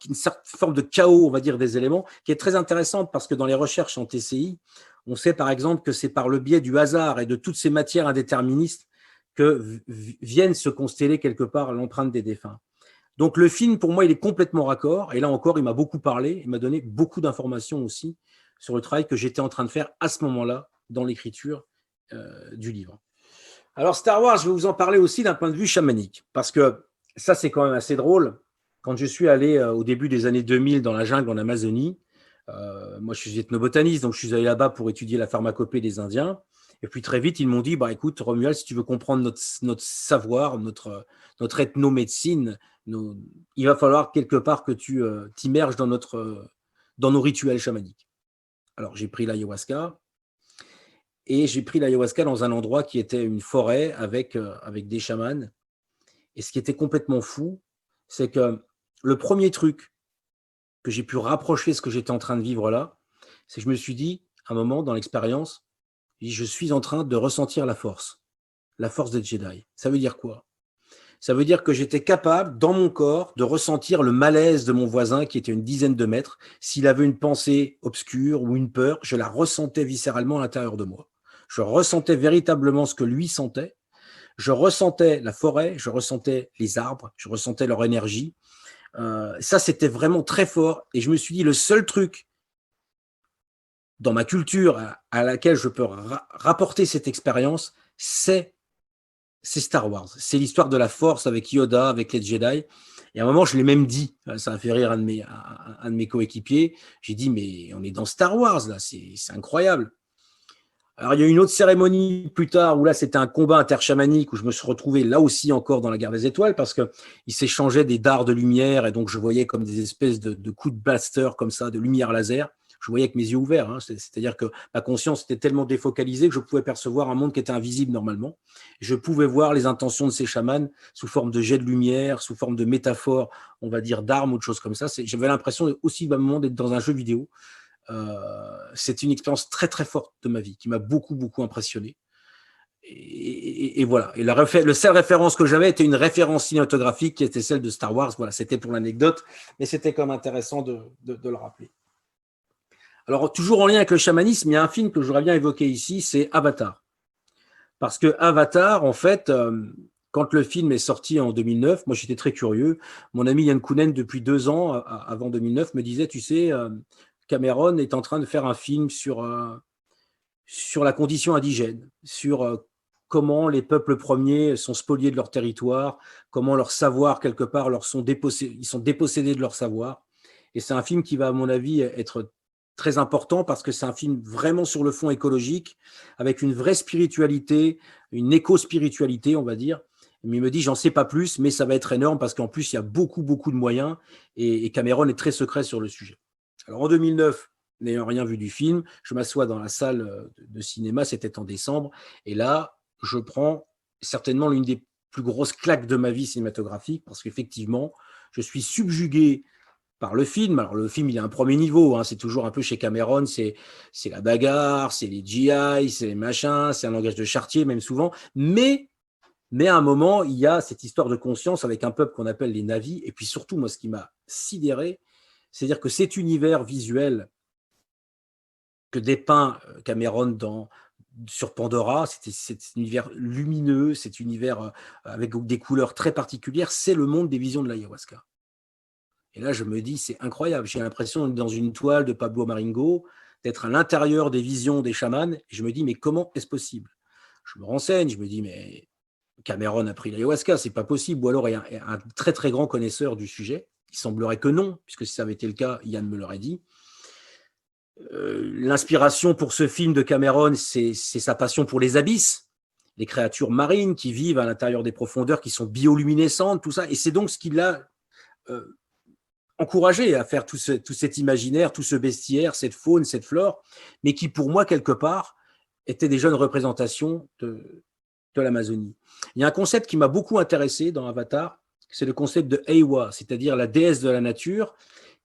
Speaker 2: une certaine forme de chaos, on va dire, des éléments, qui est très intéressante parce que dans les recherches en TCI, on sait par exemple que c'est par le biais du hasard et de toutes ces matières indéterministes que viennent se consteller quelque part l'empreinte des défunts. Donc le film, pour moi, il est complètement raccord. Et là encore, il m'a beaucoup parlé, il m'a donné beaucoup d'informations aussi sur le travail que j'étais en train de faire à ce moment-là dans l'écriture du livre. Alors Star Wars, je vais vous en parler aussi d'un point de vue chamanique, parce que ça, c'est quand même assez drôle. Quand je suis allé au début des années 2000 dans la jungle en Amazonie, moi je suis ethnobotaniste, donc je suis allé là-bas pour étudier la pharmacopée des Indiens. Et puis très vite, ils m'ont dit, bah, écoute, Romuald, si tu veux comprendre notre savoir, notre ethnomédecine, il va falloir quelque part que tu t'immerges dans nos rituels chamaniques. Alors j'ai pris l'ayahuasca, et j'ai pris l'ayahuasca dans un endroit qui était une forêt avec des chamans. Et ce qui était complètement fou, c'est que le premier truc que j'ai pu rapprocher de ce que j'étais en train de vivre là, c'est que je me suis dit, à un moment dans l'expérience, je suis en train de ressentir la force des Jedi. Ça veut dire quoi? Ça veut dire que j'étais capable, dans mon corps, de ressentir le malaise de mon voisin qui était une dizaine de mètres. S'il avait une pensée obscure ou une peur, je la ressentais viscéralement à l'intérieur de moi. Je ressentais véritablement ce que lui sentait. Je ressentais la forêt, je ressentais les arbres, je ressentais leur énergie. Ça, c'était vraiment très fort. Et je me suis dit, le seul truc dans ma culture à laquelle je peux rapporter cette expérience, c'est Star Wars. C'est l'histoire de la Force avec Yoda, avec les Jedi. Et à un moment, je l'ai même dit, ça a fait rire un de mes coéquipiers. J'ai dit, mais on est dans Star Wars, là, c'est incroyable. Alors, il y a eu une autre cérémonie plus tard où là, c'était un combat interchamanique où je me suis retrouvé là aussi encore dans la guerre des étoiles parce qu'ils s'échangeaient des dards de lumière et donc je voyais comme des espèces de coups de blaster comme ça, de lumière laser. Je voyais avec mes yeux ouverts. Hein. C'est-à-dire que ma conscience était tellement défocalisée que je pouvais percevoir un monde qui était invisible normalement. Je pouvais voir les intentions de ces chamans sous forme de jets de lumière, sous forme de métaphores, on va dire d'armes ou de choses comme ça. J'avais l'impression aussi à un moment d'être dans un jeu vidéo. C'est une expérience très très forte de ma vie qui m'a beaucoup beaucoup impressionné et voilà. Et le seul référence que j'avais était une référence cinématographique qui était celle de Star Wars. Voilà, c'était pour l'anecdote, mais c'était quand même intéressant de le rappeler. Alors toujours en lien avec le chamanisme, il y a un film que j'aurais bien évoqué ici, c'est Avatar, parce que Avatar, en fait, quand le film est sorti en 2009, moi j'étais très curieux. Mon ami Yann Kounen, depuis 2 ans avant 2009, me disait, tu sais, Cameron est en train de faire un film sur la condition indigène, sur comment les peuples premiers sont spoliés de leur territoire, comment leur savoir, quelque part, ils sont dépossédés de leur savoir. Et c'est un film qui va, à mon avis, être très important parce que c'est un film vraiment sur le fond écologique, avec une vraie spiritualité, une éco-spiritualité, on va dire. Mais il me dit, j'en sais pas plus, mais ça va être énorme parce qu'en plus, il y a beaucoup, beaucoup de moyens et Cameron est très secret sur le sujet. Alors en 2009, n'ayant rien vu du film, je m'assois dans la salle de cinéma, c'était en décembre, et là, je prends certainement l'une des plus grosses claques de ma vie cinématographique, parce qu'effectivement, je suis subjugué par le film. Alors le film, il a un premier niveau, hein, c'est toujours un peu chez Cameron, c'est la bagarre, c'est les GI, c'est les machins, c'est un langage de chartier même souvent, mais à un moment, il y a cette histoire de conscience avec un peuple qu'on appelle les Na'vi, et puis surtout, moi, ce qui m'a sidéré, c'est-à-dire que cet univers visuel que dépeint Cameron sur Pandora, cet univers lumineux, cet univers avec des couleurs très particulières, c'est le monde des visions de l'ayahuasca. Et là, je me dis, c'est incroyable. J'ai l'impression d'être dans une toile de Pablo Maringo, d'être à l'intérieur des visions des chamans. Et je me dis, mais comment est-ce possible? Je me renseigne, je me dis, mais Cameron a pris l'ayahuasca, c'est pas possible. Ou alors, il y a un très, très grand connaisseur du sujet. Il semblerait que non, puisque si ça avait été le cas, Yann me l'aurait dit. L'inspiration pour ce film de Cameron, c'est sa passion pour les abysses, les créatures marines qui vivent à l'intérieur des profondeurs, qui sont bioluminescentes, tout ça. Et c'est donc ce qui l'a encouragé à faire tout cet imaginaire, tout ce bestiaire, cette faune, cette flore, mais qui, pour moi, quelque part, était déjà une représentation de l'Amazonie. Il y a un concept qui m'a beaucoup intéressé dans Avatar, c'est le concept de Eywa, c'est-à-dire la déesse de la nature,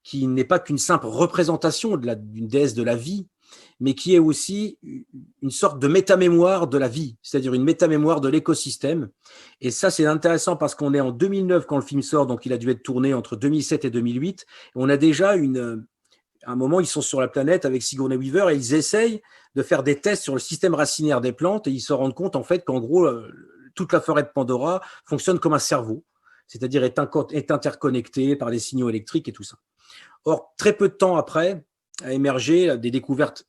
Speaker 2: qui n'est pas qu'une simple représentation d'une déesse de la vie, mais qui est aussi une sorte de métamémoire de la vie, c'est-à-dire une métamémoire de l'écosystème. Et ça, c'est intéressant parce qu'on est en 2009 quand le film sort, donc il a dû être tourné entre 2007 et 2008. Et on a déjà à un moment, ils sont sur la planète avec Sigourney Weaver et ils essayent de faire des tests sur le système racinaire des plantes et ils se rendent compte en fait qu'en gros, toute la forêt de Pandora fonctionne comme un cerveau, c'est-à-dire est interconnectée par des signaux électriques et tout ça. Or, très peu de temps après, a émergé des découvertes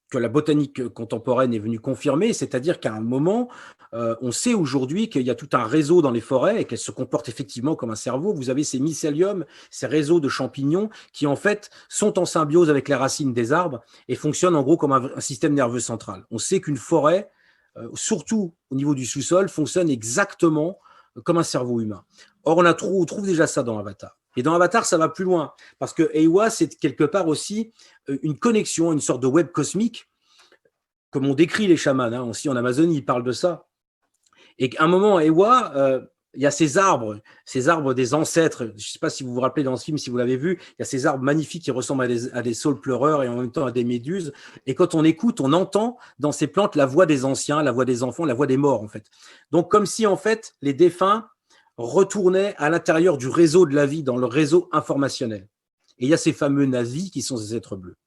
Speaker 2: que la botanique contemporaine est venue confirmer, c'est-à-dire qu'à un moment, on sait aujourd'hui qu'il y a tout un réseau dans les forêts et qu'elles se comportent effectivement comme un cerveau. Vous avez ces mycéliums, ces réseaux de champignons qui en fait sont en symbiose avec les racines des arbres et fonctionnent en gros comme un système nerveux central. On sait qu'une forêt, surtout au niveau du sous-sol, fonctionne exactement comme un cerveau humain. Or, on trouve déjà ça dans Avatar. Et dans Avatar, ça va plus loin, parce que Eywa, c'est quelque part aussi une connexion, une sorte de web cosmique, comme on décrit les chamans, hein, aussi en Amazonie, ils parlent de ça. Et qu'à un moment, Eywa, il y a ces arbres des ancêtres, je ne sais pas si vous vous rappelez dans ce film, si vous l'avez vu, il y a ces arbres magnifiques qui ressemblent à des saules pleureurs et en même temps à des méduses. Et quand on écoute, on entend dans ces plantes la voix des anciens, la voix des enfants, la voix des morts, en fait. Donc, comme si, en fait, les défunts retournaient à l'intérieur du réseau de la vie, dans le réseau informationnel. Et il y a ces fameux nazis qui sont ces êtres bleus.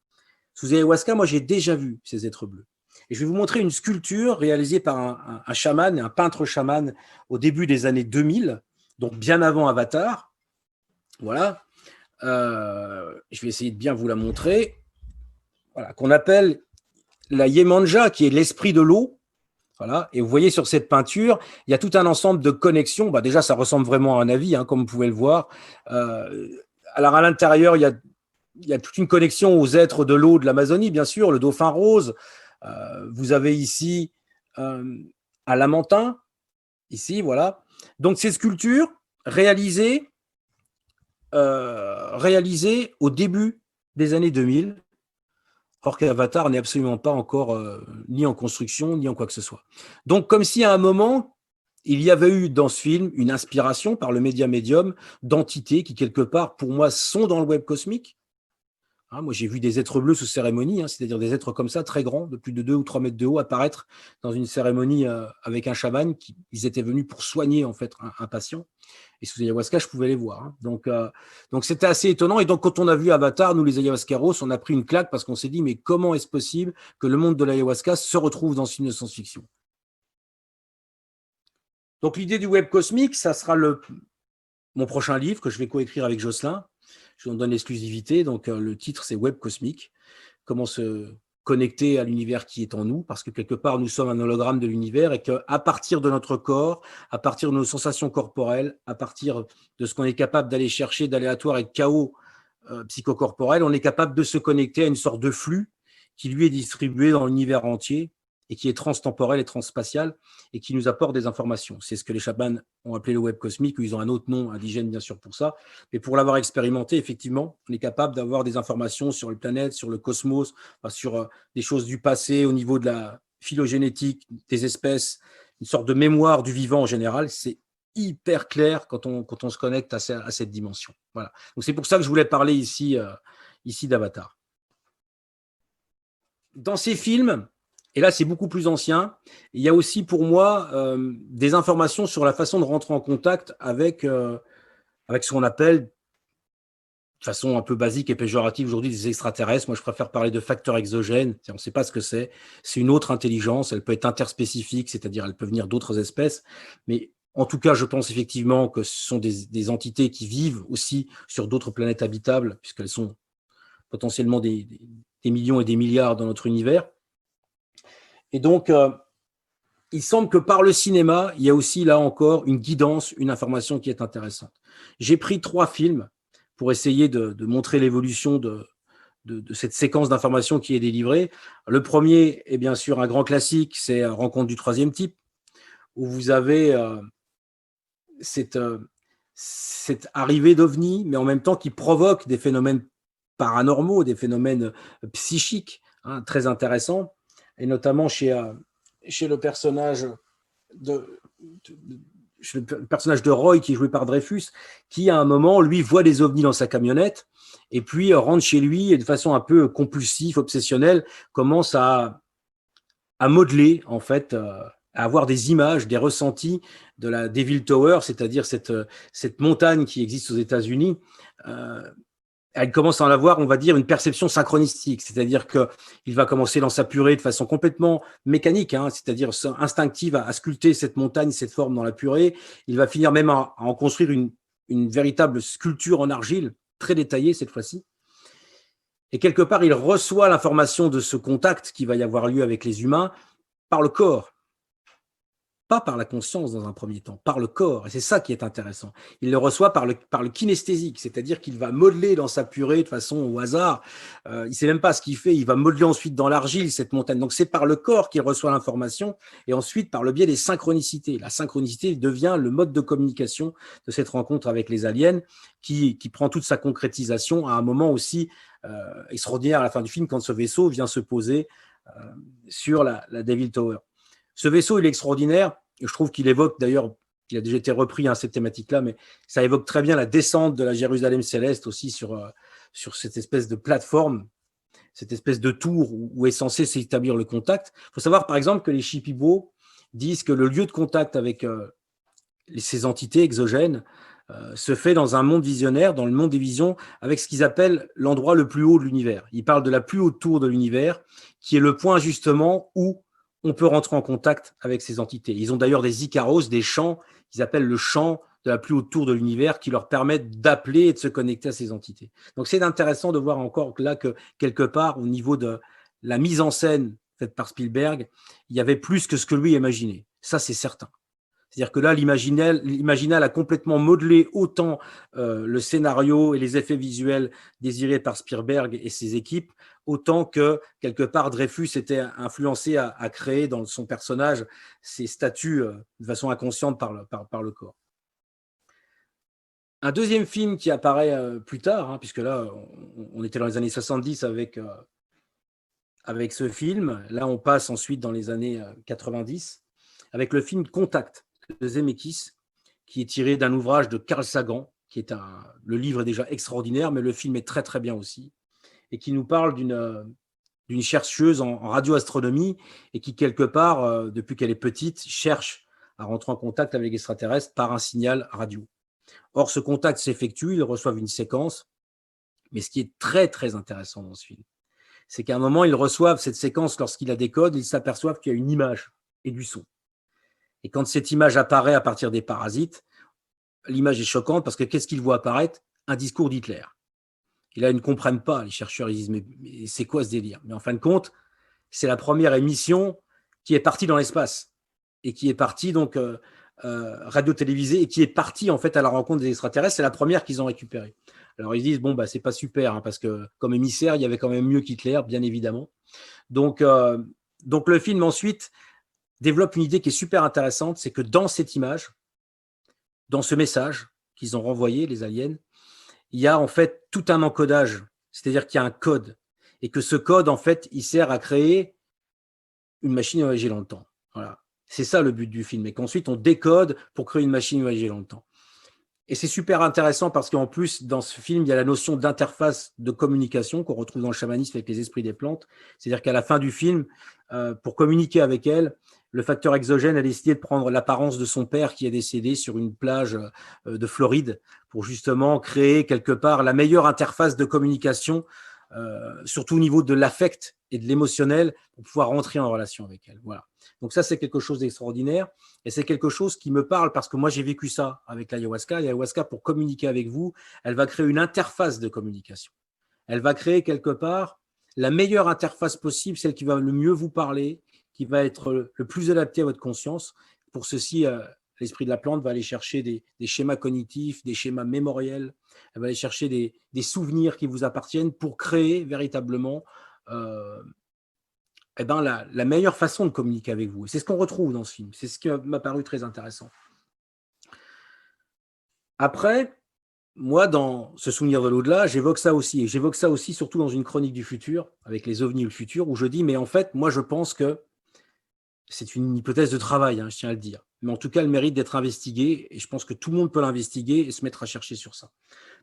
Speaker 2: Sous ayahuasca, moi, j'ai déjà vu ces êtres bleus. Et je vais vous montrer une sculpture réalisée par un chaman, un peintre chaman au début des années 2000, donc bien avant Avatar. Voilà. Je vais essayer de bien vous la montrer. Voilà, qu'on appelle la Yemanja, qui est l'esprit de l'eau. Voilà. Et vous voyez sur cette peinture, il y a tout un ensemble de connexions. Bah déjà, ça ressemble vraiment à un avis, hein, comme vous pouvez le voir. Alors, à l'intérieur, il y a toute une connexion aux êtres de l'eau de l'Amazonie, bien sûr, le dauphin rose. Vous avez ici un lamentin, ici, voilà. Donc, ces sculptures réalisées au début des années 2000, or qu'Avatar n'est absolument pas encore ni en construction, ni en quoi que ce soit. Donc, comme si à un moment, il y avait eu dans ce film une inspiration par le média médium d'entités qui, quelque part, pour moi, sont dans le web cosmique. Hein, moi, j'ai vu des êtres bleus sous cérémonie, hein, c'est-à-dire des êtres comme ça, très grands, de plus de 2 ou 3 mètres de haut, apparaître dans une cérémonie avec un chaman. Ils étaient venus pour soigner en fait un patient. Et sous ayahuasca, je pouvais les voir. Hein. Donc, c'était assez étonnant. Et donc, quand on a vu Avatar, nous, les ayahuascaros, on a pris une claque parce qu'on s'est dit, mais comment est-ce possible que le monde de l'ayahuasca se retrouve dans ce film de science-fiction? Donc, l'idée du web cosmique, ça sera mon prochain livre que je vais coécrire avec Jocelyn. Je vous en donne l'exclusivité. Donc, le titre, c'est Web cosmique. Comment se connecter à l'univers qui est en nous, parce que quelque part, nous sommes un hologramme de l'univers et qu'à partir de notre corps, à partir de nos sensations corporelles, à partir de ce qu'on est capable d'aller chercher d'aléatoire et de chaos psychocorporel, on est capable de se connecter à une sorte de flux qui lui est distribué dans l'univers entier et qui est transtemporel et transspatial et qui nous apporte des informations. C'est ce que les chamans ont appelé le web cosmique, où ils ont un autre nom indigène bien sûr pour ça, mais pour l'avoir expérimenté, effectivement, on est capable d'avoir des informations sur les planètes, sur le cosmos, sur des choses du passé au niveau de la phylogénétique des espèces, une sorte de mémoire du vivant en général. C'est hyper clair quand on se connecte à cette dimension. Voilà. Donc c'est pour ça que je voulais parler ici d'Avatar. Dans ces films, et là, c'est beaucoup plus ancien. Il y a aussi pour moi des informations sur la façon de rentrer en contact avec ce qu'on appelle, de façon un peu basique et péjorative aujourd'hui, des extraterrestres. Moi, je préfère parler de facteurs exogènes. On ne sait pas ce que c'est. C'est une autre intelligence. Elle peut être interspécifique, c'est-à-dire elle peut venir d'autres espèces. Mais en tout cas, je pense effectivement que ce sont des entités qui vivent aussi sur d'autres planètes habitables, puisqu'elles sont potentiellement des millions et des milliards dans notre univers. Et donc, il semble que par le cinéma, il y a aussi là encore une guidance, une information qui est intéressante. J'ai pris 3 films pour essayer de montrer l'évolution de cette séquence d'informations qui est délivrée. Le premier est bien sûr un grand classique, c'est Rencontre du troisième type, où vous avez cette arrivée d'OVNI, mais en même temps qui provoque des phénomènes paranormaux, des phénomènes psychiques, hein, très intéressants, et notamment chez le personnage de Roy, qui est joué par Dreyfus, qui à un moment, lui, voit des ovnis dans sa camionnette, et puis rentre chez lui et de façon un peu compulsive, obsessionnelle, commence à modeler, en fait, à avoir des images, des ressentis de la Devil Tower, c'est-à-dire cette montagne qui existe aux États-Unis. Elle commence à en avoir, on va dire, une perception synchronistique, c'est-à-dire qu'il va commencer dans sa purée de façon complètement mécanique, hein, c'est-à-dire instinctive à sculpter cette montagne, cette forme dans la purée. Il va finir même à en construire une véritable sculpture en argile, très détaillée cette fois-ci. Et quelque part, il reçoit l'information de ce contact qui va y avoir lieu avec les humains par le corps. Pas par la conscience dans un premier temps, par le corps. Et c'est ça qui est intéressant. Il le reçoit par le kinesthésique, c'est-à-dire qu'il va modeler dans sa purée de façon au hasard. Il ne sait même pas ce qu'il fait. Il va modeler ensuite dans l'argile cette montagne. Donc c'est par le corps qu'il reçoit l'information et ensuite par le biais des synchronicités. La synchronicité devient le mode de communication de cette rencontre avec les aliens qui prend toute sa concrétisation à un moment aussi extraordinaire à la fin du film quand ce vaisseau vient se poser sur la Devil Tower. Ce vaisseau, il est extraordinaire. Je trouve qu'il évoque, d'ailleurs, il a déjà été repris, hein, cette thématique-là, mais ça évoque très bien la descente de la Jérusalem céleste aussi sur cette espèce de plateforme, cette espèce de tour où est censé s'établir le contact. Il faut savoir, par exemple, que les Shipibo disent que le lieu de contact avec ces entités exogènes se fait dans un monde visionnaire, dans le monde des visions, avec ce qu'ils appellent l'endroit le plus haut de l'univers. Ils parlent de la plus haute tour de l'univers, qui est le point justement où on peut rentrer en contact avec ces entités. Ils ont d'ailleurs des Icaros, des champs qu'ils appellent le champ de la plus haute tour de l'univers qui leur permettent d'appeler et de se connecter à ces entités. Donc c'est intéressant de voir encore là que quelque part, au niveau de la mise en scène faite par Spielberg, il y avait plus que ce que lui imaginait. Ça, c'est certain. C'est-à-dire que là, l'Imaginal a complètement modelé autant le scénario et les effets visuels désirés par Spielberg et ses équipes, autant que, quelque part, Dreyfus était influencé à créer dans son personnage ces statuts de façon inconsciente par le corps. Un deuxième film qui apparaît plus tard, hein, puisque là, on était dans les années 70 avec ce film. Là, on passe ensuite dans les années 90 avec le film Contact de Zemeckis, qui est tiré d'un ouvrage de Carl Sagan, qui est le livre est déjà extraordinaire, mais le film est très très bien aussi, et qui nous parle d'une chercheuse en radioastronomie et qui, quelque part, depuis qu'elle est petite, cherche à rentrer en contact avec les extraterrestres par un signal radio. Or, ce contact s'effectue, ils reçoivent une séquence, mais ce qui est très très intéressant dans ce film, c'est qu'à un moment, ils reçoivent cette séquence lorsqu'ils la décodent, ils s'aperçoivent qu'il y a une image et du son. Et quand cette image apparaît à partir des parasites, l'image est choquante parce que qu'est-ce qu'ils voient apparaître? Un discours d'Hitler. Et là, ils ne comprennent pas, les chercheurs, ils disent mais c'est quoi ce délire? Mais en fin de compte, c'est la première émission qui est partie dans l'espace et qui est partie donc radio-télévisée et qui est partie en fait à la rencontre des extraterrestres. C'est la première qu'ils ont récupérée. Alors ils disent bon bah c'est pas super hein, parce que comme émissaire, il y avait quand même mieux qu'Hitler, bien évidemment. Donc le film ensuite développe une idée qui est super intéressante, c'est que dans cette image, dans ce message qu'ils ont renvoyé, les aliens, il y a en fait tout un encodage, c'est-à-dire qu'il y a un code, et que ce code, en fait, il sert à créer une machine à voyager dans le temps. Voilà. C'est ça le but du film, et qu'ensuite on décode pour créer une machine à voyager dans le temps. Et c'est super intéressant parce qu'en plus, dans ce film, il y a la notion d'interface de communication qu'on retrouve dans le chamanisme avec les esprits des plantes. C'est-à-dire qu'à la fin du film, pour communiquer avec elle, le facteur exogène a décidé de prendre l'apparence de son père qui est décédé sur une plage de Floride pour justement créer quelque part la meilleure interface de communication, surtout au niveau de l'affect et de l'émotionnel, pour pouvoir rentrer en relation avec elle. Voilà. Donc ça, c'est quelque chose d'extraordinaire et c'est quelque chose qui me parle parce que moi, j'ai vécu ça avec l'ayahuasca. L'ayahuasca, pour communiquer avec vous, elle va créer une interface de communication. Elle va créer quelque part la meilleure interface possible, celle qui va le mieux vous parler, qui va être le plus adapté à votre conscience. Pour ceci, l'esprit de la plante va aller chercher des schémas cognitifs, des schémas mémoriels, elle va aller chercher des souvenirs qui vous appartiennent pour créer véritablement la meilleure façon de communiquer avec vous. Et c'est ce qu'on retrouve dans ce film. C'est ce qui m'a paru très intéressant. Après, moi, dans ce souvenir de l'au-delà, j'évoque ça aussi. Et j'évoque ça aussi surtout dans une chronique du futur, avec les ovnis du futur, où je dis, mais en fait, moi, je pense qu'il C'est une hypothèse de travail, je tiens à le dire. Mais en tout cas, elle mérite d'être investiguée et je pense que tout le monde peut l'investiguer et se mettre à chercher sur ça.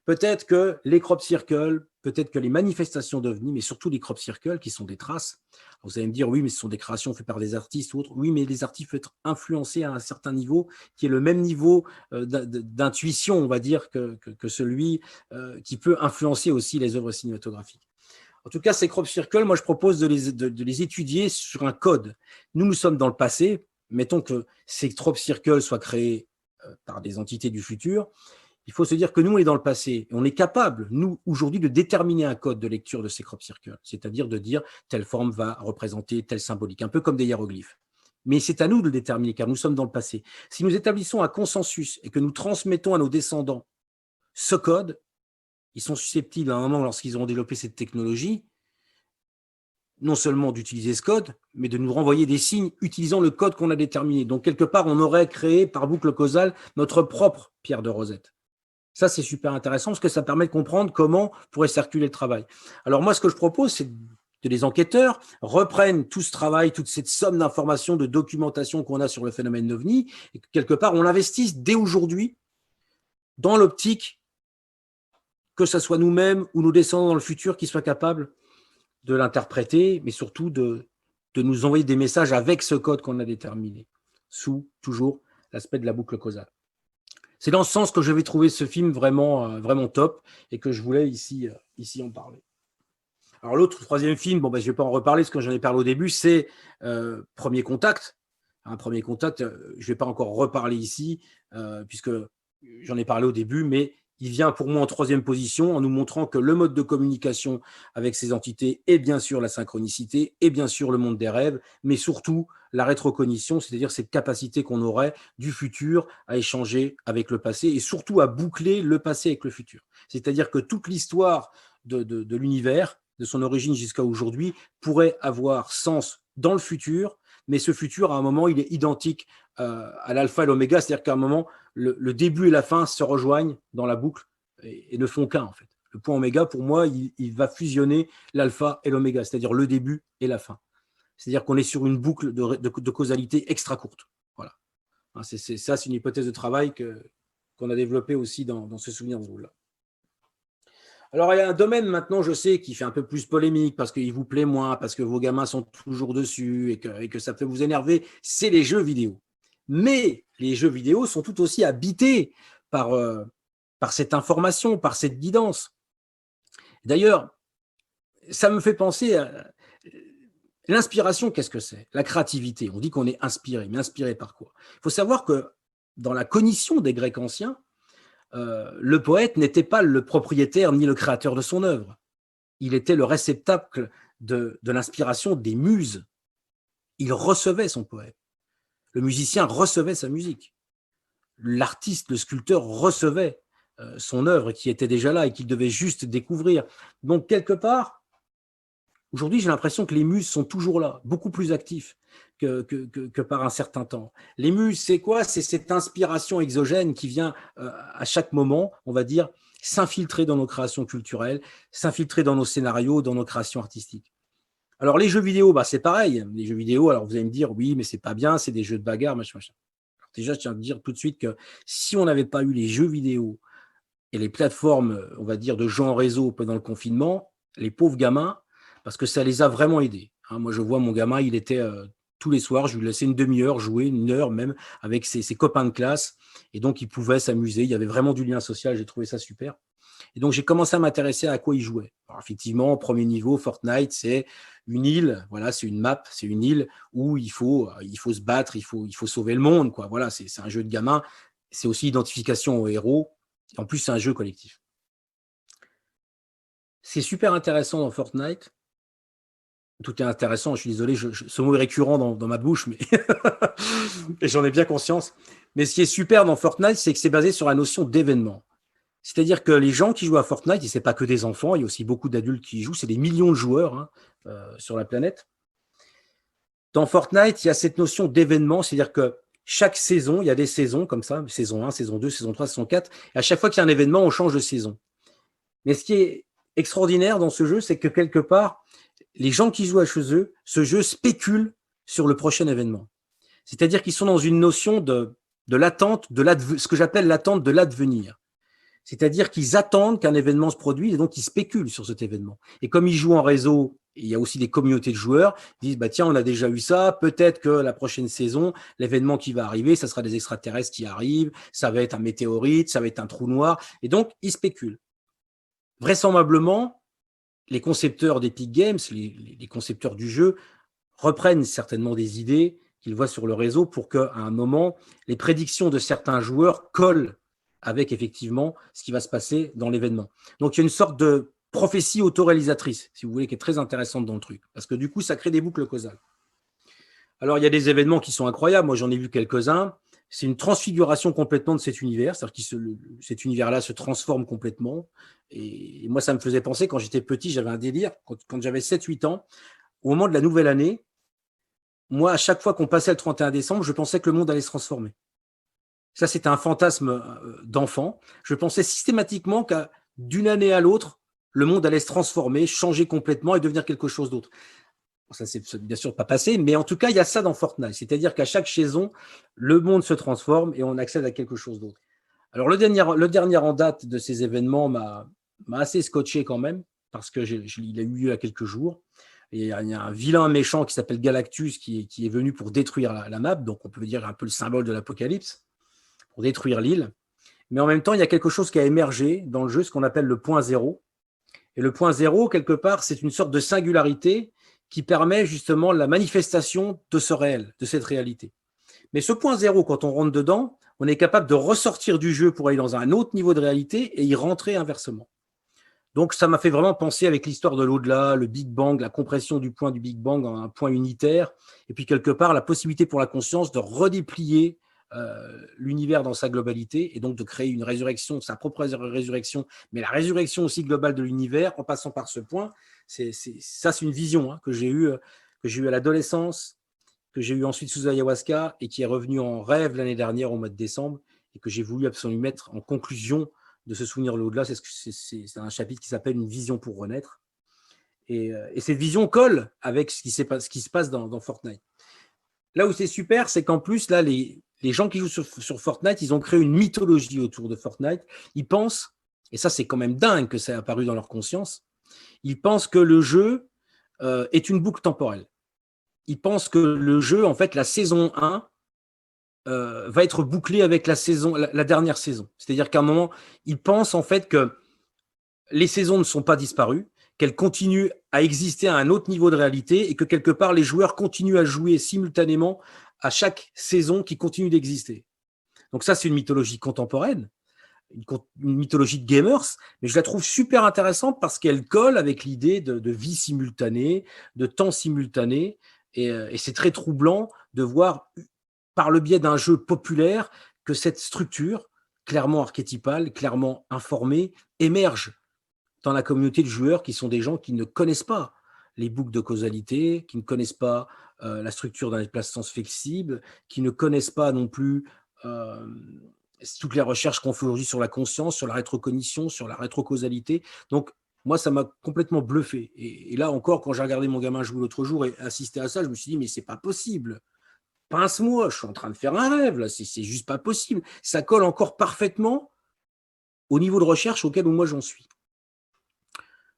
Speaker 2: Peut-être que les crop circles, peut-être que les manifestations d'OVNI, mais surtout les crop circles qui sont des traces. Vous allez me dire, oui, mais ce sont des créations faites par des artistes ou autres. Oui, mais les artistes peuvent être influencés à un certain niveau qui est le même niveau d'intuition, on va dire, que celui qui peut influencer aussi les œuvres cinématographiques. En tout cas, ces crop circles, moi, je propose de les étudier sur un code. Nous sommes dans le passé. Mettons que ces crop circles soient créés par des entités du futur. Il faut se dire que nous, on est dans le passé. Et on est capable, nous, aujourd'hui, de déterminer un code de lecture de ces crop circles. C'est-à-dire de dire telle forme va représenter telle symbolique, un peu comme des hiéroglyphes. Mais c'est à nous de le déterminer, car nous sommes dans le passé. Si nous établissons un consensus et que nous transmettons à nos descendants ce code, ils sont susceptibles, à un moment, lorsqu'ils auront développé cette technologie, non seulement d'utiliser ce code, mais de nous renvoyer des signes utilisant le code qu'on a déterminé. Donc, quelque part, on aurait créé, par boucle causale, notre propre pierre de Rosette. Ça, c'est super intéressant parce que ça permet de comprendre comment pourrait circuler le travail. Alors, moi, ce que je propose, c'est que les enquêteurs reprennent tout ce travail, toute cette somme d'informations, de documentation qu'on a sur le phénomène OVNI, et que quelque part, on l'investisse dès aujourd'hui dans l'optique que ce soit nous-mêmes ou nos descendants dans le futur qui soient capables de l'interpréter, mais surtout de nous envoyer des messages avec ce code qu'on a déterminé, sous toujours l'aspect de la boucle causale. C'est dans ce sens que je vais trouver ce film vraiment, vraiment top et que je voulais ici en parler. Alors l'autre, troisième film, je ne vais pas en reparler parce que j'en ai parlé au début, c'est Premier Contact. Premier Contact, je ne vais pas encore reparler ici puisque j'en ai parlé au début, mais il vient pour moi en troisième position en nous montrant que le mode de communication avec ces entités est bien sûr la synchronicité, et bien sûr le monde des rêves, mais surtout la rétrocognition, c'est-à-dire cette capacité qu'on aurait du futur à échanger avec le passé et surtout à boucler le passé avec le futur. C'est-à-dire que toute l'histoire de l'univers, de son origine jusqu'à aujourd'hui, pourrait avoir sens dans le futur, mais ce futur, à un moment, il est identique à l'alpha et l'oméga, c'est-à-dire qu'à un moment, le début et la fin se rejoignent dans la boucle et ne font qu'un, en fait. Le point oméga, pour moi, il va fusionner l'alpha et l'oméga, c'est-à-dire le début et la fin. C'est-à-dire qu'on est sur une boucle de causalité extra courte. Voilà. C'est une hypothèse de travail qu'on a développée aussi dans ce souvenir de là. Alors, il y a un domaine maintenant, je sais, qui fait un peu plus polémique parce qu'il vous plaît moins, parce que vos gamins sont toujours dessus et que ça peut vous énerver, c'est les jeux vidéo. Mais les jeux vidéo sont tout aussi habités par cette information, par cette guidance. D'ailleurs, ça me fait penser à l'inspiration, qu'est-ce que c'est? La créativité. On dit qu'on est inspiré, mais inspiré par quoi? Il faut savoir que dans la cognition des Grecs anciens, le poète n'était pas le propriétaire ni le créateur de son œuvre. Il était le réceptacle de l'inspiration des muses. Il recevait son poème. Le musicien recevait sa musique. L'artiste, le sculpteur recevait son œuvre qui était déjà là et qu'il devait juste découvrir. Donc, quelque part, aujourd'hui, j'ai l'impression que les muses sont toujours là, beaucoup plus actifs que par un certain temps. Les muses, c'est quoi? C'est cette inspiration exogène qui vient à chaque moment, on va dire, s'infiltrer dans nos créations culturelles, s'infiltrer dans nos scénarios, dans nos créations artistiques. Alors, les jeux vidéo, c'est pareil. Les jeux vidéo, alors vous allez me dire, oui, mais c'est pas bien, c'est des jeux de bagarre, machin. Alors déjà, je tiens à dire tout de suite que si on n'avait pas eu les jeux vidéo et les plateformes, on va dire, de jeux en réseau pendant le confinement, les pauvres gamins, parce que ça les a vraiment aidés. Moi, je vois mon gamin, il était tous les soirs, je lui laissais une demi-heure jouer, une heure même, avec ses copains de classe. Et donc, il pouvait s'amuser. Il y avait vraiment du lien social. J'ai trouvé ça super. Et donc, j'ai commencé à m'intéresser à quoi il jouait. Alors, effectivement, premier niveau, Fortnite, c'est une île. Voilà, c'est une map, c'est une île où il faut se battre, il faut sauver le monde, quoi. Voilà, c'est un jeu de gamin. C'est aussi identification aux héros. En plus, c'est un jeu collectif. C'est super intéressant dans Fortnite. Tout est intéressant, je suis désolé, ce mot est récurrent dans ma bouche, mais et j'en ai bien conscience. Mais ce qui est super dans Fortnite, c'est que c'est basé sur la notion d'événement. C'est-à-dire que les gens qui jouent à Fortnite, et ce n'est pas que des enfants, il y a aussi beaucoup d'adultes qui y jouent, c'est des millions de joueurs sur la planète. Dans Fortnite, il y a cette notion d'événement, c'est-à-dire que chaque saison, il y a des saisons comme ça, saison 1, saison 2, saison 3, saison 4, et à chaque fois qu'il y a un événement, on change de saison. Mais ce qui est extraordinaire dans ce jeu, c'est que quelque part, les gens qui jouent à ce jeu spéculent sur le prochain événement. C'est-à-dire qu'ils sont dans une notion de l'attente, ce que j'appelle l'attente de l'advenir. C'est-à-dire qu'ils attendent qu'un événement se produise et donc ils spéculent sur cet événement. Et comme ils jouent en réseau, et il y a aussi des communautés de joueurs, ils disent, bah tiens, on a déjà eu ça, peut-être que la prochaine saison, l'événement qui va arriver, ça sera des extraterrestres qui arrivent, ça va être un météorite, ça va être un trou noir. Et donc, ils spéculent. Vraisemblablement, les concepteurs d'Epic Games, les concepteurs du jeu, reprennent certainement des idées qu'ils voient sur le réseau pour qu'à un moment, les prédictions de certains joueurs collent avec effectivement ce qui va se passer dans l'événement. Donc, il y a une sorte de prophétie autoréalisatrice, si vous voulez, qui est très intéressante dans le truc, parce que du coup, ça crée des boucles causales. Alors, il y a des événements qui sont incroyables. Moi, j'en ai vu quelques-uns. C'est une transfiguration complètement de cet univers, c'est-à-dire que cet univers-là se transforme complètement. Et moi, ça me faisait penser, quand j'étais petit, j'avais un délire, quand j'avais 7-8 ans, au moment de la nouvelle année, moi, à chaque fois qu'on passait le 31 décembre, je pensais que le monde allait se transformer. Ça, c'était un fantasme d'enfant. Je pensais systématiquement qu'à d'une année à l'autre, le monde allait se transformer, changer complètement et devenir quelque chose d'autre. Ça, c'est bien sûr pas passé, mais en tout cas, il y a ça dans Fortnite. C'est-à-dire qu'à chaque saison, le monde se transforme et on accède à quelque chose d'autre. Alors, le dernier en date de ces événements m'a assez scotché quand même, parce qu'il a eu lieu il y a quelques jours. Et il y a un vilain méchant qui s'appelle Galactus qui est venu pour détruire la map, donc on peut dire un peu le symbole de l'apocalypse, pour détruire l'île. Mais en même temps, il y a quelque chose qui a émergé dans le jeu, ce qu'on appelle le point zéro. Et le point zéro, quelque part, c'est une sorte de singularité qui permet justement la manifestation de ce réel, de cette réalité. Mais ce point zéro, quand on rentre dedans, on est capable de ressortir du jeu pour aller dans un autre niveau de réalité et y rentrer inversement. Donc, ça m'a fait vraiment penser avec l'histoire de l'au-delà, le Big Bang, la compression du point du Big Bang en un point unitaire, et puis quelque part, la possibilité pour la conscience de redéplier l'univers dans sa globalité, et donc de créer une résurrection, sa propre résurrection, mais la résurrection aussi globale de l'univers en passant par ce point. C'est une vision que j'ai eue à l'adolescence, que j'ai eue ensuite sous ayahuasca, et qui est revenue en rêve l'année dernière au mois de décembre, et que j'ai voulu absolument mettre en conclusion de ce souvenir de l'au-delà. C'est un chapitre qui s'appelle « Une vision pour renaître ». Et cette vision colle avec ce qui se passe dans Fortnite. Là où c'est super, c'est qu'en plus, là, les gens qui jouent sur Fortnite, ils ont créé une mythologie autour de Fortnite. Ils pensent, et ça c'est quand même dingue que ça ait apparu dans leur conscience, ils pensent que le jeu est une boucle temporelle. Ils pensent que le jeu, en fait, la saison 1 va être bouclée avec la dernière saison. C'est-à-dire qu'à un moment, ils pensent en fait que les saisons ne sont pas disparues, qu'elles continuent à exister à un autre niveau de réalité et que quelque part, les joueurs continuent à jouer simultanément à chaque saison qui continue d'exister. Donc ça, c'est une mythologie contemporaine, une mythologie de gamers, mais je la trouve super intéressante parce qu'elle colle avec l'idée de vie simultanée, de temps simultané, et c'est très troublant de voir, par le biais d'un jeu populaire, que cette structure, clairement archétypale, clairement informée, émerge dans la communauté de joueurs qui sont des gens qui ne connaissent pas les boucles de causalité, qui ne connaissent pas la structure d'un déplacement flexible, qui ne connaissent pas non plus toutes les recherches qu'on fait aujourd'hui sur la conscience, sur la rétrocognition, sur la rétrocausalité. Donc, moi, ça m'a complètement bluffé. Et là encore, quand j'ai regardé mon gamin jouer l'autre jour et assisté à ça, je me suis dit, mais c'est pas possible. Pince-moi, je suis en train de faire un rêve, là, c'est juste pas possible. Ça colle encore parfaitement au niveau de recherche auquel moi j'en suis.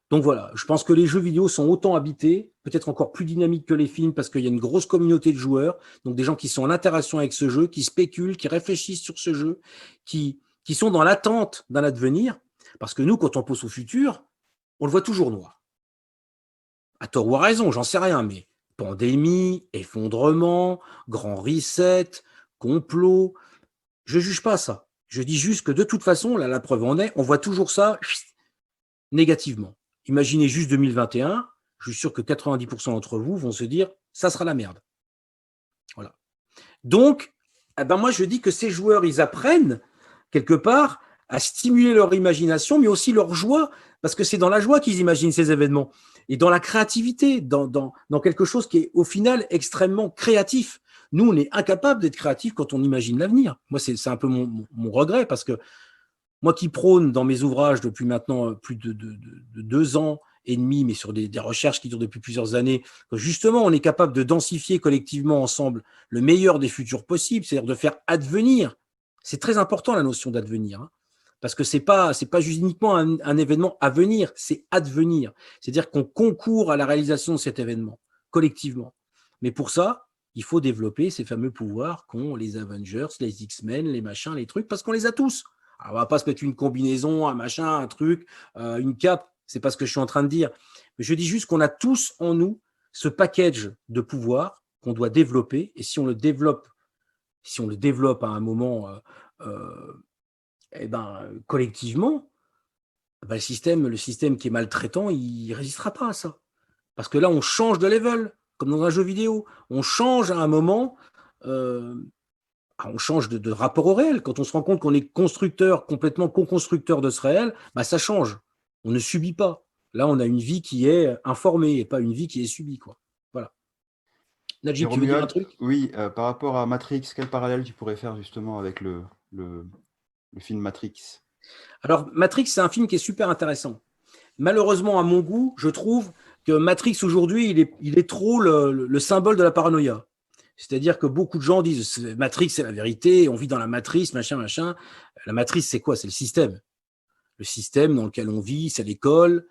Speaker 2: Donc voilà, je pense que les jeux vidéo sont autant habités, peut-être encore plus dynamiques que les films parce qu'il y a une grosse communauté de joueurs, donc des gens qui sont en interaction avec ce jeu, qui spéculent, qui réfléchissent sur ce jeu, qui sont dans l'attente d'un advenir, parce que nous, quand on pense au futur, on le voit toujours noir. À tort ou à raison, j'en sais rien, mais pandémie, effondrement, grand reset, complot, je ne juge pas ça. Je dis juste que de toute façon, là, la preuve en est, on voit toujours ça négativement. Imaginez juste 2021, je suis sûr que 90% d'entre vous vont se dire « ça sera la merde ». Voilà. Donc, moi, je dis que ces joueurs, ils apprennent quelque part à stimuler leur imagination, mais aussi leur joie, parce que c'est dans la joie qu'ils imaginent ces événements, et dans la créativité, dans quelque chose qui est au final extrêmement créatif. Nous, on est incapable d'être créatif quand on imagine l'avenir. Moi, c'est un peu mon regret, parce que moi qui prône dans mes ouvrages depuis maintenant plus de 2 ans ennemis, mais sur des recherches qui durent depuis plusieurs années, que justement, on est capable de densifier collectivement ensemble le meilleur des futurs possibles, c'est-à-dire de faire advenir. C'est très important la notion d'advenir, hein, parce que c'est pas juste uniquement un événement à venir, c'est advenir. C'est-à-dire qu'on concourt à la réalisation de cet événement, collectivement. Mais pour ça, il faut développer ces fameux pouvoirs qu'ont les Avengers, les X-Men, les machins, les trucs, parce qu'on les a tous. Alors, on ne va pas se mettre une combinaison, un machin, un truc, une cape, c'est pas ce que je suis en train de dire. Mais je dis juste qu'on a tous en nous ce package de pouvoirs qu'on doit développer, et si on le développe à un moment collectivement, le système qui est maltraitant, il ne résistera pas à ça. Parce que là, on change de level, comme dans un jeu vidéo. On change à un moment, on change de rapport au réel. Quand on se rend compte qu'on est constructeur, complètement co-constructeur de ce réel, ça change. On ne subit pas. Là, on a une vie qui est informée et pas une vie qui est subie, quoi. Voilà.
Speaker 1: Et
Speaker 2: Najib, tu veux dire un
Speaker 1: Romuald,
Speaker 2: truc?
Speaker 1: oui, par rapport à Matrix, quel parallèle tu pourrais faire justement avec le film Matrix?
Speaker 2: Alors, Matrix, c'est un film qui est super intéressant. Malheureusement, à mon goût, je trouve que Matrix, aujourd'hui, il est trop le symbole de la paranoïa. C'est-à-dire que beaucoup de gens disent Matrix, c'est la vérité, on vit dans la matrice, machin, machin. La matrice, c'est quoi? C'est le système. Le système dans lequel on vit, c'est l'école,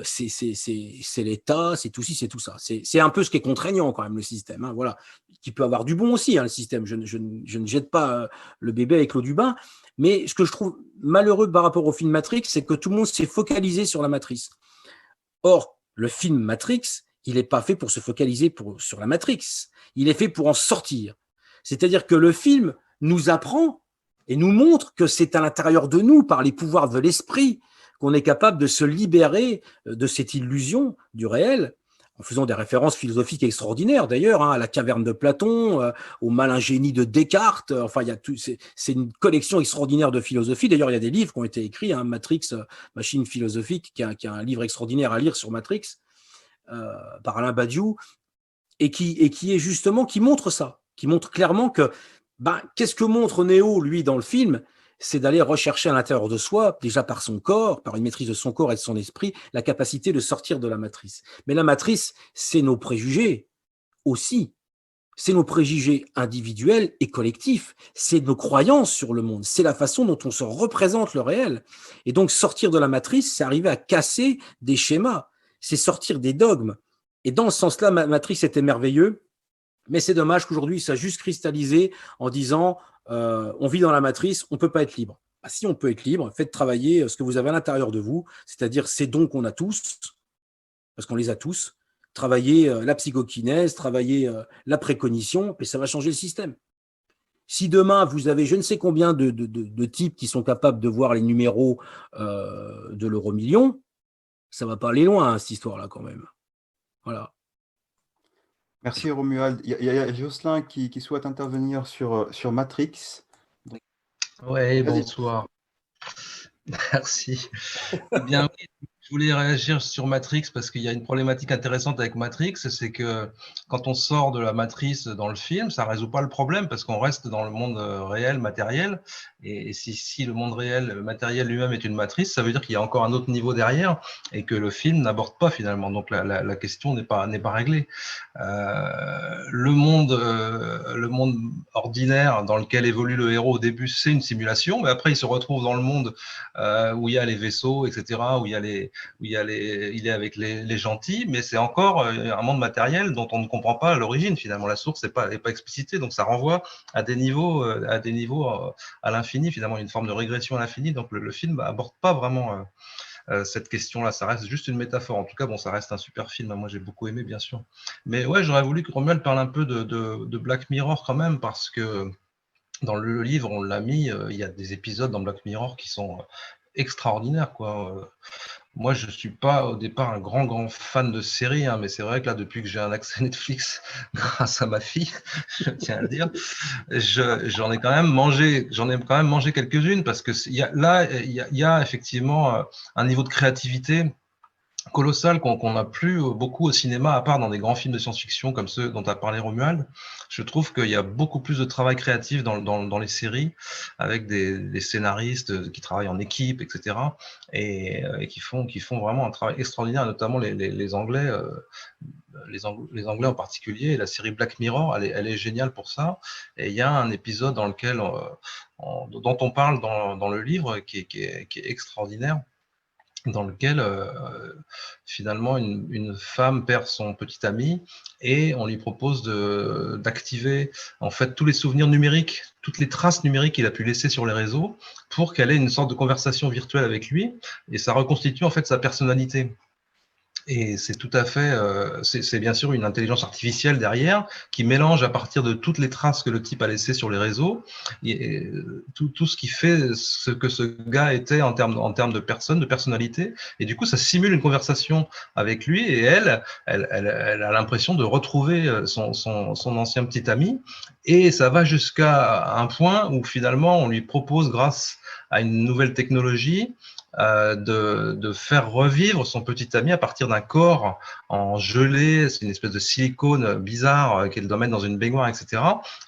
Speaker 2: c'est l'État, c'est tout ci, c'est tout ça. C'est un peu ce qui est contraignant quand même, le système. Hein, voilà. Qui peut avoir du bon aussi, hein, le système. Je ne jette pas le bébé avec l'eau du bain. Mais ce que je trouve malheureux par rapport au film Matrix, c'est que tout le monde s'est focalisé sur la matrice. Or, le film Matrix, il n'est pas fait pour se focaliser sur la matrix. Il est fait pour en sortir. C'est-à-dire que le film nous apprend et nous montre que c'est à l'intérieur de nous, par les pouvoirs de l'esprit, qu'on est capable de se libérer de cette illusion du réel, en faisant des références philosophiques extraordinaires d'ailleurs, hein, à la caverne de Platon, au malin génie de Descartes. Enfin, il y a tout, c'est une collection extraordinaire de philosophie. D'ailleurs, il y a des livres qui ont été écrits, hein, Matrix, machine philosophique, qui est un livre extraordinaire à lire sur Matrix, par Alain Badiou, et qui est justement, qui montre ça, qui montre clairement que qu'est-ce que montre Néo, lui, dans le film? C'est d'aller rechercher à l'intérieur de soi, déjà par son corps, par une maîtrise de son corps et de son esprit, la capacité de sortir de la matrice. Mais la matrice, c'est nos préjugés aussi. C'est nos préjugés individuels et collectifs. C'est nos croyances sur le monde. C'est la façon dont on se représente le réel. Et donc, sortir de la matrice, c'est arriver à casser des schémas. C'est sortir des dogmes. Et dans ce sens-là, Matrix était merveilleux. Mais c'est dommage qu'aujourd'hui, ça a juste cristallisé en disant on vit dans la matrice, on ne peut pas être libre. Si on peut être libre, faites travailler ce que vous avez à l'intérieur de vous, c'est-à-dire ces dons qu'on a tous, parce qu'on les a tous, travailler la psychokinèse, travailler la précognition, et ça va changer le système. Si demain, vous avez je ne sais combien de types qui sont capables de voir les numéros de l'euro-million, ça ne va pas aller loin, hein, cette histoire-là, quand même. Voilà.
Speaker 1: Merci Romuald. Il y a Jocelyn qui souhaite intervenir sur Matrix.
Speaker 3: Oui, bonsoir. Merci. Eh bien, oui, je voulais réagir sur Matrix parce qu'il y a une problématique intéressante avec Matrix, c'est que quand on sort de la matrice dans le film, ça ne résout pas le problème parce qu'on reste dans le monde réel, matériel. Et si le monde réel, matériel lui-même est une matrice, ça veut dire qu'il y a encore un autre niveau derrière et que le film n'aborde pas finalement. Donc la question n'est pas réglée. Le monde ordinaire dans lequel évolue le héros au début, c'est une simulation, mais après il se retrouve dans le monde où il y a les vaisseaux, etc., où il est avec les gentils, mais c'est encore un monde matériel dont on ne comprend pas l'origine. Finalement, la source n'est pas explicitée, donc ça renvoie à des niveaux à l'infini, finalement, une forme de régression à l'infini. Donc le film n'aborde pas vraiment cette question-là. Ça reste juste une métaphore. En tout cas, bon, ça reste un super film. Moi, j'ai beaucoup aimé, bien sûr. Mais ouais, j'aurais voulu que Romuald parle un peu de Black Mirror quand même, parce que dans le livre, on l'a mis, il y a des épisodes dans Black Mirror qui sont extraordinaires, quoi. Moi, je ne suis pas au départ un grand fan de séries, hein, mais c'est vrai que là, depuis que j'ai un accès Netflix grâce à ma fille, je tiens à le dire, j'en ai quand même mangé quelques-unes parce que il y a effectivement un niveau de créativité colossal qu'on n'a plus beaucoup au cinéma, à part dans des grands films de science-fiction comme ceux dont a parlé Romuald. Je trouve qu'il y a beaucoup plus de travail créatif dans les séries, avec des scénaristes qui travaillent en équipe, etc. Et qui font vraiment un travail extraordinaire, notamment les Anglais. Les Anglais en particulier, et la série Black Mirror, elle est géniale pour ça. Et il y a un épisode dont on parle dans le livre qui est extraordinaire, dans lequel finalement une femme perd son petit ami et on lui propose d'activer en fait tous les souvenirs numériques, toutes les traces numériques qu'il a pu laisser sur les réseaux pour qu'elle ait une sorte de conversation virtuelle avec lui, et ça reconstitue en fait sa personnalité. Et c'est tout à fait, c'est bien sûr une intelligence artificielle derrière qui mélange à partir de toutes les traces que le type a laissées sur les réseaux, et tout ce qui fait ce que ce gars était en termes de personne, de personnalité. Et du coup, ça simule une conversation avec lui, et elle a l'impression de retrouver son ancien petit ami. Et ça va jusqu'à un point où finalement on lui propose, grâce à une nouvelle technologie, de faire revivre son petit ami à partir d'un corps en gelée. C'est une espèce de silicone bizarre qu'il doit mettre dans une baignoire, etc.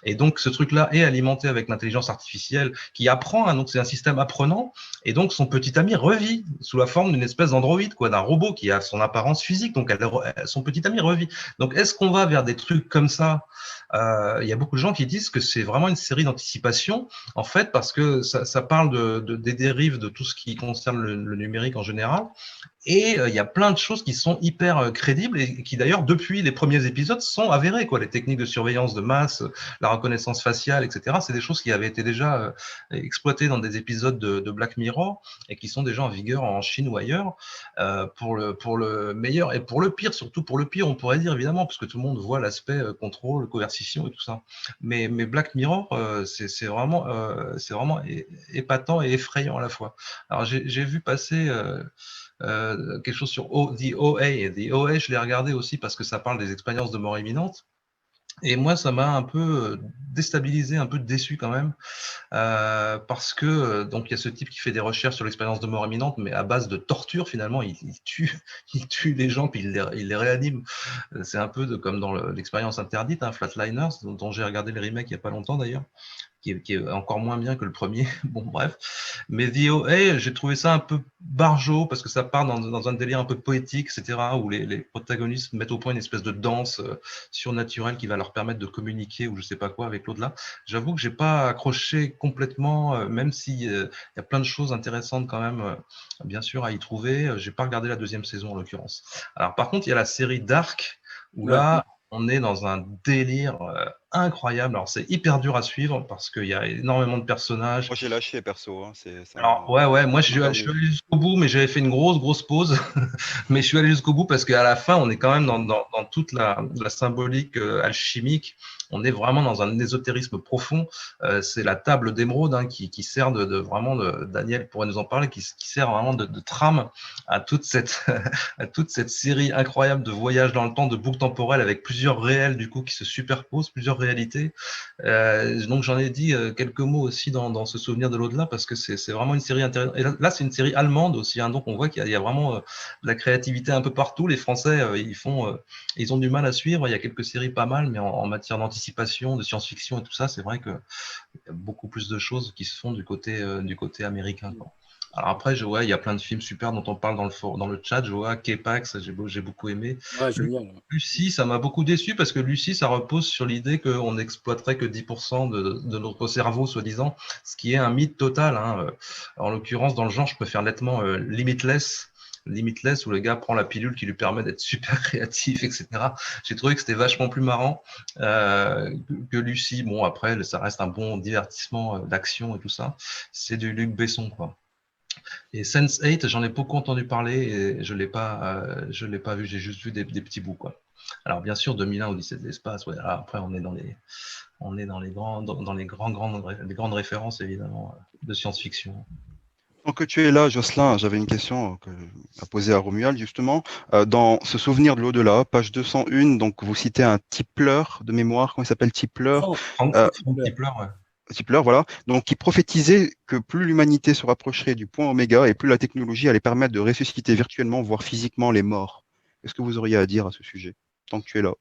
Speaker 3: Et donc ce truc-là est alimenté avec l'intelligence artificielle qui apprend, hein, donc c'est un système apprenant, et donc son petit ami revit sous la forme d'une espèce d'androïde, quoi, d'un robot qui a son apparence physique, donc son petit ami revit. Donc est-ce qu'on va vers des trucs comme ça? Il y a beaucoup de gens qui disent que c'est vraiment une série d'anticipation, en fait, parce que ça parle des dérives de tout ce qui concerne le numérique en général. Et il y a plein de choses qui sont hyper crédibles et qui d'ailleurs, depuis les premiers épisodes, sont avérées, quoi. Les techniques de surveillance de masse, la reconnaissance faciale, etc. C'est des choses qui avaient été déjà exploitées dans des épisodes de Black Mirror et qui sont déjà en vigueur en Chine ou ailleurs, pour le meilleur et pour le pire, surtout pour le pire, on pourrait dire, évidemment, parce que tout le monde voit l'aspect contrôle, coercition et tout ça. Mais Black Mirror, c'est vraiment épatant et effrayant à la fois. Alors j'ai vu passer quelque chose sur The OA. Et The OA, je l'ai regardé aussi parce que ça parle des expériences de mort imminente. Et moi, ça m'a un peu déstabilisé, un peu déçu quand même, parce que donc il y a ce type qui fait des recherches sur l'expérience de mort imminente, mais à base de torture finalement, il tue les gens puis il les réanime. C'est un peu comme dans l'expérience interdite, hein, Flatliners, dont j'ai regardé le remake il y a pas longtemps d'ailleurs, qui est encore moins bien que le premier. Bon, bref. Mais The OA, j'ai trouvé ça un peu barjot parce que ça part dans un délire un peu poétique, etc., où les protagonistes mettent au point une espèce de danse surnaturelle qui va leur permettre de communiquer ou je sais pas quoi avec l'au-delà. J'avoue que j'ai pas accroché complètement, même s'il y a plein de choses intéressantes quand même, bien sûr, à y trouver. J'ai pas regardé la deuxième saison en l'occurrence. Alors par contre, il y a la série Dark où là, on est dans un délire incroyable. Alors, c'est hyper dur à suivre parce qu'il y a énormément de personnages.
Speaker 1: Moi, j'ai lâché, perso. Hein.
Speaker 3: Alors, ouais, moi, je suis allé jusqu'au bout, mais j'avais fait une grosse pause. Mais je suis allé jusqu'au bout parce qu'à la fin, on est quand même dans toute la symbolique alchimique. On est vraiment dans un ésotérisme profond. C'est la table d'émeraude, hein, qui sert vraiment Daniel pourrait nous en parler, qui sert vraiment de trame à toute cette série incroyable de voyages dans le temps, de boucles temporelles avec plusieurs réels du coup qui se superposent, plusieurs réalités. Donc j'en ai dit quelques mots aussi dans ce souvenir de l'au-delà parce que c'est vraiment une série intéressante. Et là c'est une série allemande aussi, hein, donc on voit qu'il y a vraiment de la créativité un peu partout. Les Français ils ont du mal à suivre. Il y a quelques séries pas mal, mais en matière d'anticipation, de science-fiction et tout ça, c'est vrai qu'il y a beaucoup plus de choses qui se font du côté américain, quoi. Alors après, il y a plein de films super dont on parle dans le chat. Je vois K-Pax, j'ai beaucoup aimé.
Speaker 2: Ouais, génial.
Speaker 3: Lucie, ça m'a beaucoup déçu parce que Lucie, ça repose sur l'idée qu'on n'exploiterait que 10% de notre cerveau, soi-disant, ce qui est un mythe total, hein. En l'occurrence, dans le genre, je préfère nettement Limitless, où le gars prend la pilule qui lui permet d'être super créatif, etc. J'ai trouvé que c'était vachement plus marrant que Lucie. Bon, après, ça reste un bon divertissement d'action et tout ça. C'est du Luc Besson, quoi. Et Sense8, j'en ai beaucoup entendu parler et je l'ai pas vu, j'ai juste vu des petits bouts, quoi. Alors bien sûr, 2001, Odyssée de l'espace. Ouais, après on est dans les grandes références évidemment de science-fiction.
Speaker 1: Tant que tu es là, Jocelyn, j'avais une question à poser à Romuald, justement. Dans ce souvenir de l'au-delà, page 201, donc vous citez un Tipler de mémoire, comment il s'appelle, Tipler?
Speaker 3: Francfort Tipler, ouais.
Speaker 1: Tipler, voilà, donc qui prophétisait que plus l'humanité se rapprocherait du point oméga et plus la technologie allait permettre de ressusciter virtuellement, voire physiquement, les morts. Qu'est-ce que vous auriez à dire à ce sujet, tant que tu es là?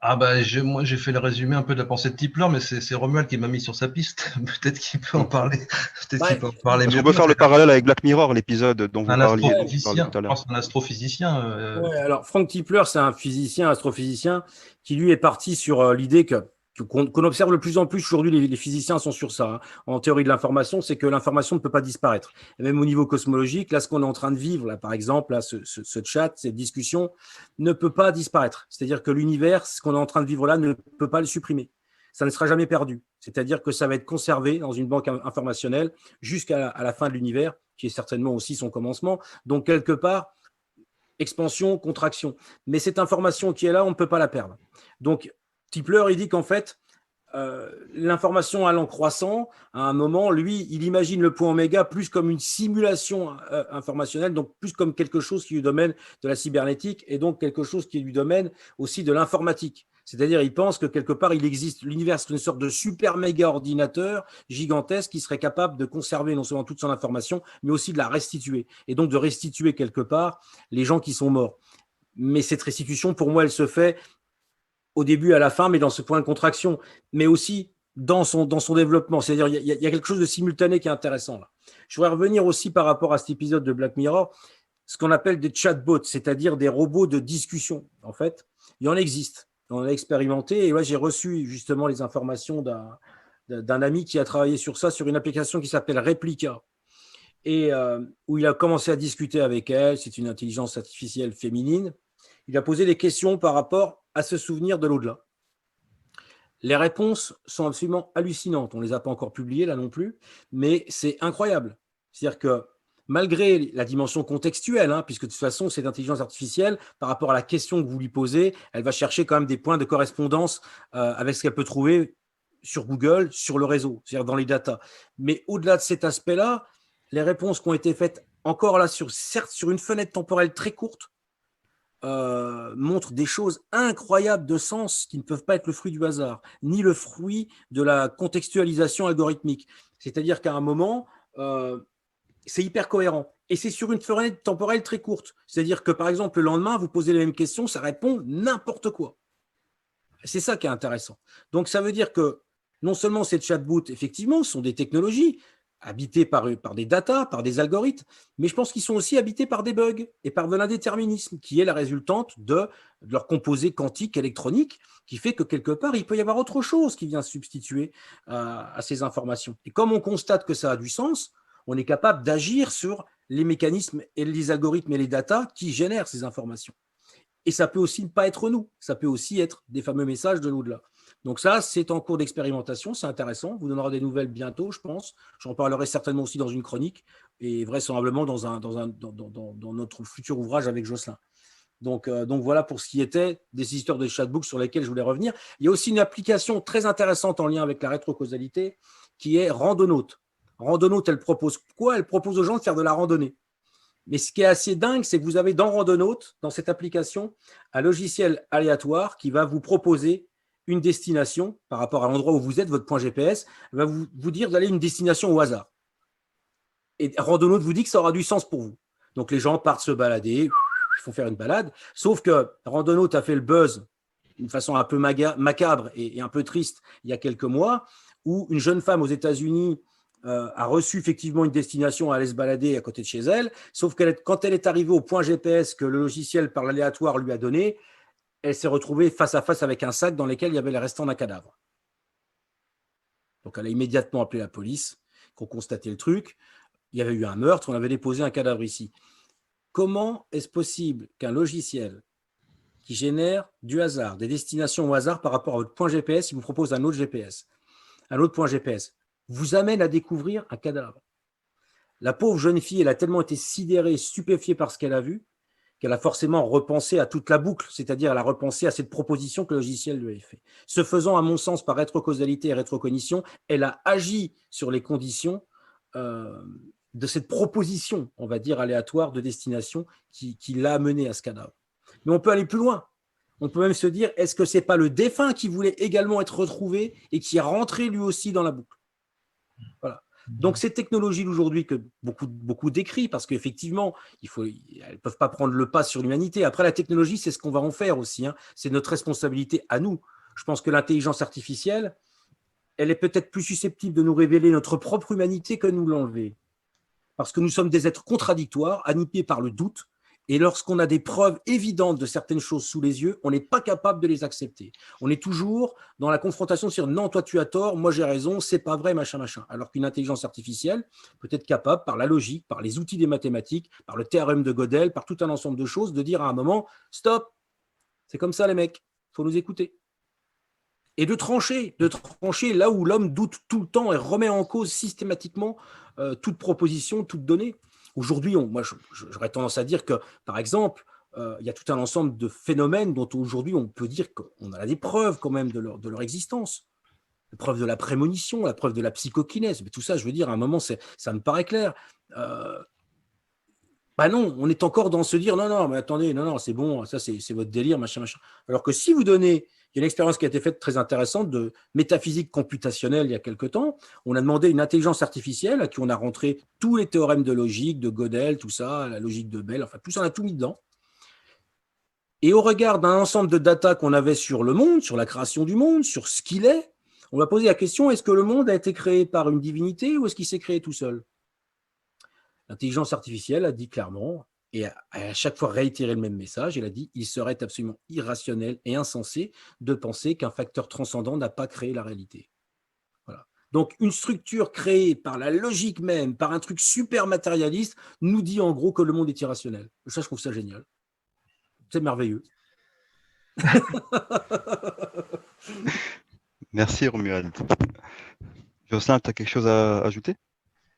Speaker 3: Ah bah moi j'ai fait le résumé un peu de la pensée de Tipler, mais c'est Romuald qui m'a mis sur sa piste. Peut-être qu'il peut en parler. Peut-être qu'il
Speaker 2: Ouais,
Speaker 3: peut en parler
Speaker 1: Parce
Speaker 3: mieux
Speaker 1: qu'on
Speaker 3: que
Speaker 1: peut
Speaker 3: moi.
Speaker 1: faire le parallèle avec Black Mirror, l'épisode dont vous
Speaker 3: Un
Speaker 1: parliez, dont tu parlais
Speaker 3: astrophysicien,
Speaker 1: tout à
Speaker 3: je
Speaker 1: l'heure.
Speaker 3: pense un astrophysicien.
Speaker 2: ouais, alors Frank Tipler, c'est un physicien, astrophysicien, qui lui est parti sur l'idée qu'on observe de plus en plus aujourd'hui, les physiciens sont sur ça, hein, en théorie de l'information, c'est que l'information ne peut pas disparaître. Et même au niveau cosmologique, là, ce qu'on est en train de vivre, là, par exemple, là, ce chat, cette discussion, ne peut pas disparaître. C'est-à-dire que l'univers, ce qu'on est en train de vivre là, ne peut pas le supprimer. Ça ne sera jamais perdu. C'est-à-dire que ça va être conservé dans une banque informationnelle jusqu'à la fin de l'univers, qui est certainement aussi son commencement. Donc, quelque part, expansion, contraction. Mais cette information qui est là, on ne peut pas la perdre. Donc, Tipler, il dit qu'en fait, l'information allant croissant, à un moment, lui, il imagine le point oméga plus comme une simulation informationnelle, donc plus comme quelque chose qui lui domine de la cybernétique et donc quelque chose qui lui domine aussi de l'informatique. C'est-à-dire, il pense que quelque part, il existe, l'univers, c'est une sorte de super méga ordinateur gigantesque qui serait capable de conserver non seulement toute son information, mais aussi de la restituer. Et donc de restituer quelque part les gens qui sont morts. Mais cette restitution, pour moi, elle se fait au début, à la fin, mais dans ce point de contraction, mais aussi dans son développement. C'est-à-dire, il y a quelque chose de simultané qui est intéressant là. Je voudrais revenir aussi par rapport à cet épisode de Black Mirror, ce qu'on appelle des chatbots, c'est-à-dire des robots de discussion. En fait, il en existe. On a expérimenté et ouais, j'ai reçu justement les informations d'un ami qui a travaillé sur ça, sur une application qui s'appelle Replica et où il a commencé à discuter avec elle. C'est une intelligence artificielle féminine. Il a posé des questions par rapport à ce souvenir de l'au-delà. Les réponses sont absolument hallucinantes. On ne les a pas encore publiées là non plus, mais c'est incroyable. C'est-à-dire que malgré la dimension contextuelle, hein, puisque de toute façon, cette intelligence artificielle, par rapport à la question que vous lui posez, elle va chercher quand même des points de correspondance avec ce qu'elle peut trouver sur Google, sur le réseau, c'est-à-dire dans les datas. Mais au-delà de cet aspect-là, les réponses qui ont été faites encore là, certes sur une fenêtre temporelle très courte, montrent des choses incroyables de sens qui ne peuvent pas être le fruit du hasard, ni le fruit de la contextualisation algorithmique. C'est-à-dire qu'à un moment, c'est hyper cohérent. Et c'est sur une fenêtre temporelle très courte. C'est-à-dire que, par exemple, le lendemain, vous posez les mêmes questions, ça répond n'importe quoi. C'est ça qui est intéressant. Donc, ça veut dire que non seulement ces chatbots, effectivement, sont des technologies habités par des datas, par des algorithmes, mais je pense qu'ils sont aussi habités par des bugs et par de l'indéterminisme, qui est la résultante de leur composé quantique électronique, qui fait que quelque part, il peut y avoir autre chose qui vient substituer à ces informations. Et comme on constate que ça a du sens, on est capable d'agir sur les mécanismes et les algorithmes et les datas qui génèrent ces informations. Et ça peut aussi ne pas être nous, ça peut aussi être des fameux messages de l'au-delà. Donc ça, c'est en cours d'expérimentation, c'est intéressant. Vous donnera des nouvelles bientôt, je pense. J'en parlerai certainement aussi dans une chronique et vraisemblablement dans notre futur ouvrage avec Jocelyn. Donc voilà pour ce qui était des histoires de chatbook sur lesquelles je voulais revenir. Il y a aussi une application très intéressante en lien avec la rétrocausalité qui est Randonaute. Randonaute, elle propose quoi? Elle propose aux gens de faire de la randonnée. Mais ce qui est assez dingue, c'est que vous avez dans Randonaute, dans cette application, un logiciel aléatoire qui va vous proposer une destination par rapport à l'endroit où vous êtes, votre point GPS, va vous dire d'aller une destination au hasard. Et Randonaute vous dit que ça aura du sens pour vous. Donc les gens partent se balader, ils font faire une balade, sauf que Randonaute a fait le buzz d'une façon un peu macabre et un peu triste il y a quelques mois, où une jeune femme aux États-Unis a reçu effectivement une destination à aller se balader à côté de chez elle, sauf que quand elle est arrivée au point GPS que le logiciel par l'aléatoire lui a donné, elle s'est retrouvée face à face avec un sac dans lequel il y avait les restants d'un cadavre. Donc elle a immédiatement appelé la police, qui ont constaté le truc. Il y avait eu un meurtre, on avait déposé un cadavre ici. Comment est-ce possible qu'un logiciel qui génère du hasard, des destinations au hasard par rapport à votre point GPS, il vous propose un autre GPS, un autre point GPS, vous amène à découvrir un cadavre? La pauvre jeune fille, elle a tellement été sidérée, stupéfiée par ce qu'elle a vu, qu'elle a forcément repensé à toute la boucle, c'est-à-dire elle a repensé à cette proposition que le logiciel lui avait fait. Ce faisant, à mon sens, par rétrocausalité et rétrocognition, elle a agi sur les conditions de cette proposition, on va dire, aléatoire de destination qui l'a amené à ce cadavre. Mais on peut aller plus loin. On peut même se dire, est-ce que ce n'est pas le défunt qui voulait également être retrouvé et qui est rentré lui aussi dans la boucle? Voilà. Donc, ces technologies d'aujourd'hui que beaucoup décrient, parce qu'effectivement, elles ne peuvent pas prendre le pas sur l'humanité. Après, la technologie, c'est ce qu'on va en faire aussi, hein. C'est notre responsabilité à nous. Je pense que l'intelligence artificielle, elle est peut-être plus susceptible de nous révéler notre propre humanité que nous l'enlever. Parce que nous sommes des êtres contradictoires, animés par le doute, et lorsqu'on a des preuves évidentes de certaines choses sous les yeux, on n'est pas capable de les accepter. On est toujours dans la confrontation sur non, toi tu as tort, moi j'ai raison, c'est pas vrai, machin, machin. Alors qu'une intelligence artificielle peut être capable, par la logique, par les outils des mathématiques, par le théorème de Gödel, par tout un ensemble de choses, de dire à un moment, stop, c'est comme ça les mecs, il faut nous écouter. Et de trancher là où l'homme doute tout le temps et remet en cause systématiquement toute proposition, toute donnée. Aujourd'hui, moi, j'aurais tendance à dire que, par exemple, il y a tout un ensemble de phénomènes dont aujourd'hui on peut dire qu'on a des preuves quand même de leur existence. La preuve de la prémonition, la preuve de la psychokinèse. Mais tout ça, je veux dire, à un moment, ça me paraît clair. Bah non, on est encore dans se dire non, non, mais attendez, non, non, c'est bon, ça c'est votre délire, machin, machin. Alors que si vous donnez, il y a une expérience qui a été faite très intéressante de métaphysique computationnelle il y a quelque temps. On a demandé une intelligence artificielle à qui on a rentré tous les théorèmes de logique, de Gödel, tout ça, la logique de Bell, enfin, tout ça, on a tout mis dedans. Et au regard d'un ensemble de data qu'on avait sur le monde, sur la création du monde, sur ce qu'il est, on va poser la question, est-ce que le monde a été créé par une divinité ou est-ce qu'il s'est créé tout seul ? L'intelligence artificielle a dit clairement, et a à chaque fois réitéré le même message, elle a dit il serait absolument irrationnel et insensé de penser qu'un facteur transcendant n'a pas créé la réalité. Voilà. Donc, une structure créée par la logique même, par un truc super matérialiste, nous dit en gros que le monde est irrationnel. Ça, je trouve ça génial. C'est merveilleux.
Speaker 1: Merci Romuald. Jocelyn, tu as quelque chose à ajouter?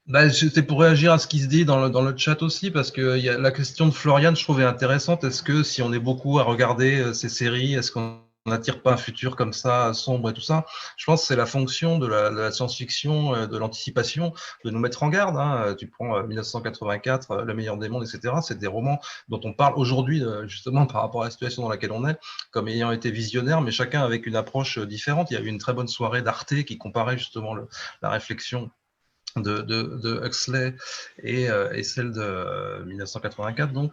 Speaker 3: Bah, c'était pour réagir à ce qui se dit dans le chat aussi, parce que y a la question de Florian, je trouvais intéressante. Est-ce que si on est beaucoup à regarder ces séries, est-ce qu'on n'attire pas un futur comme ça, sombre et tout ça? Je pense que c'est la fonction de la science-fiction, de l'anticipation, de nous mettre en garde, hein. Tu prends 1984, Le meilleur des mondes, etc. C'est des romans dont on parle aujourd'hui, justement, par rapport à la situation dans laquelle on est, comme ayant été visionnaires, mais chacun avec une approche différente. Il y a eu une très bonne soirée d'Arte qui comparait justement la réflexion de Huxley et celle de 1984 donc.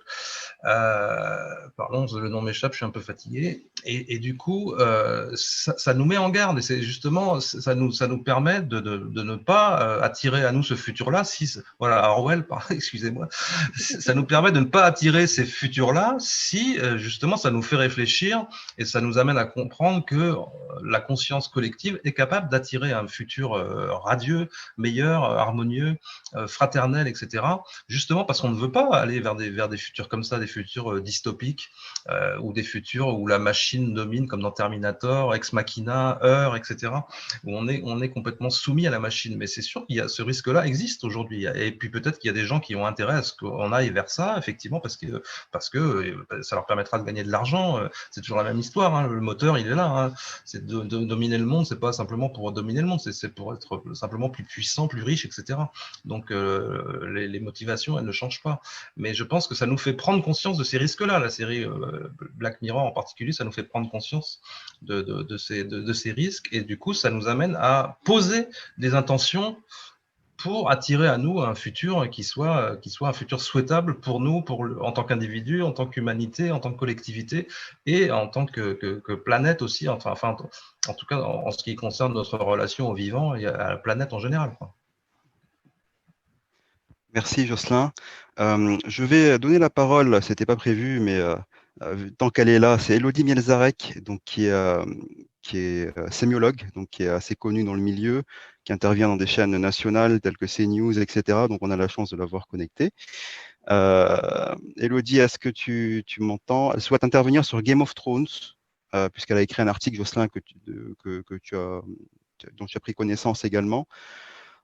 Speaker 3: Pardon, le nom m'échappe, je suis un peu fatigué. Et du coup, ça nous met en garde et c'est justement, ça nous permet de ne pas attirer à nous ce futur-là. Voilà, Orwell, excusez-moi, ça nous permet de ne pas attirer ces futurs-là si justement ça nous fait réfléchir et ça nous amène à comprendre que la conscience collective est capable d'attirer un futur radieux, meilleur, harmonieux, fraternel, etc. Justement parce qu'on ne veut pas aller vers des futurs comme ça, des futurs dystopiques ou des futurs où la machine domine comme dans Terminator, Ex Machina, Heure, etc. Où on est complètement soumis à la machine. Mais c'est sûr qu'il y a ce risque-là existe aujourd'hui. Et puis peut-être qu'il y a des gens qui ont intérêt à ce qu'on aille vers ça, effectivement, parce que ça leur permettra de gagner de l'argent. C'est toujours la même histoire, hein. Le moteur, il est là, hein. C'est de dominer le monde, c'est pas simplement pour dominer le monde, c'est pour être simplement plus puissant, plus riche, etc. Donc les motivations, elles ne changent pas. Mais je pense que ça nous fait prendre conscience de ces risques-là. La série Black Mirror en particulier, ça nous fait prendre conscience de ces risques. Et du coup, ça nous amène à poser des intentions pour attirer à nous un futur qui soit un futur souhaitable pour nous, en tant qu'individu, en tant qu'humanité, en tant que collectivité et en tant que planète aussi, enfin, en tout cas en ce qui concerne notre relation au vivant et à la planète en général, quoi.
Speaker 1: Merci Jocelyn. Je vais donner la parole, c'était pas prévu, mais tant qu'elle est là, c'est Elodie Mielzarek, donc qui est sémiologue, donc qui est assez connue dans le milieu, qui intervient dans des chaînes nationales telles que CNews, etc. Donc on a la chance de l'avoir connectée. Elodie, est-ce que tu m'entends? Elle souhaite intervenir sur Game of Thrones, puisqu'elle a écrit un article, Jocelyn, dont tu as pris connaissance également.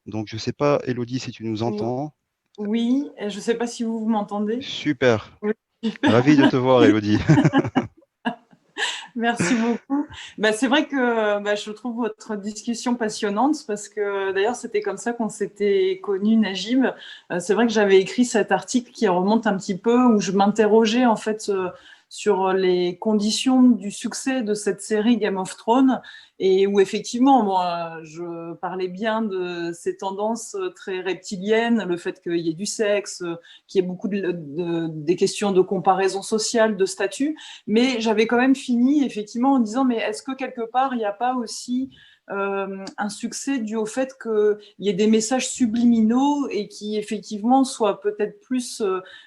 Speaker 1: Donc je ne sais pas, Elodie, si tu nous entends.
Speaker 4: Oui, je ne sais pas si vous m'entendez.
Speaker 1: Super.
Speaker 4: Oui.
Speaker 1: Ravi de te voir, Elodie.
Speaker 4: Merci beaucoup. C'est vrai que je trouve votre discussion passionnante parce que d'ailleurs, c'était comme ça qu'on s'était connus, Najib. C'est vrai que j'avais écrit cet article qui remonte un petit peu où je m'interrogeais en fait sur les conditions du succès de cette série Game of Thrones, et où effectivement, moi, je parlais bien de ces tendances très reptiliennes, le fait qu'il y ait du sexe, qu'il y ait beaucoup des questions de comparaison sociale, de statut, mais j'avais quand même fini effectivement en disant, mais est-ce que quelque part, il n'y a pas aussi un succès dû au fait qu'il y ait des messages subliminaux et qui effectivement soient peut-être plus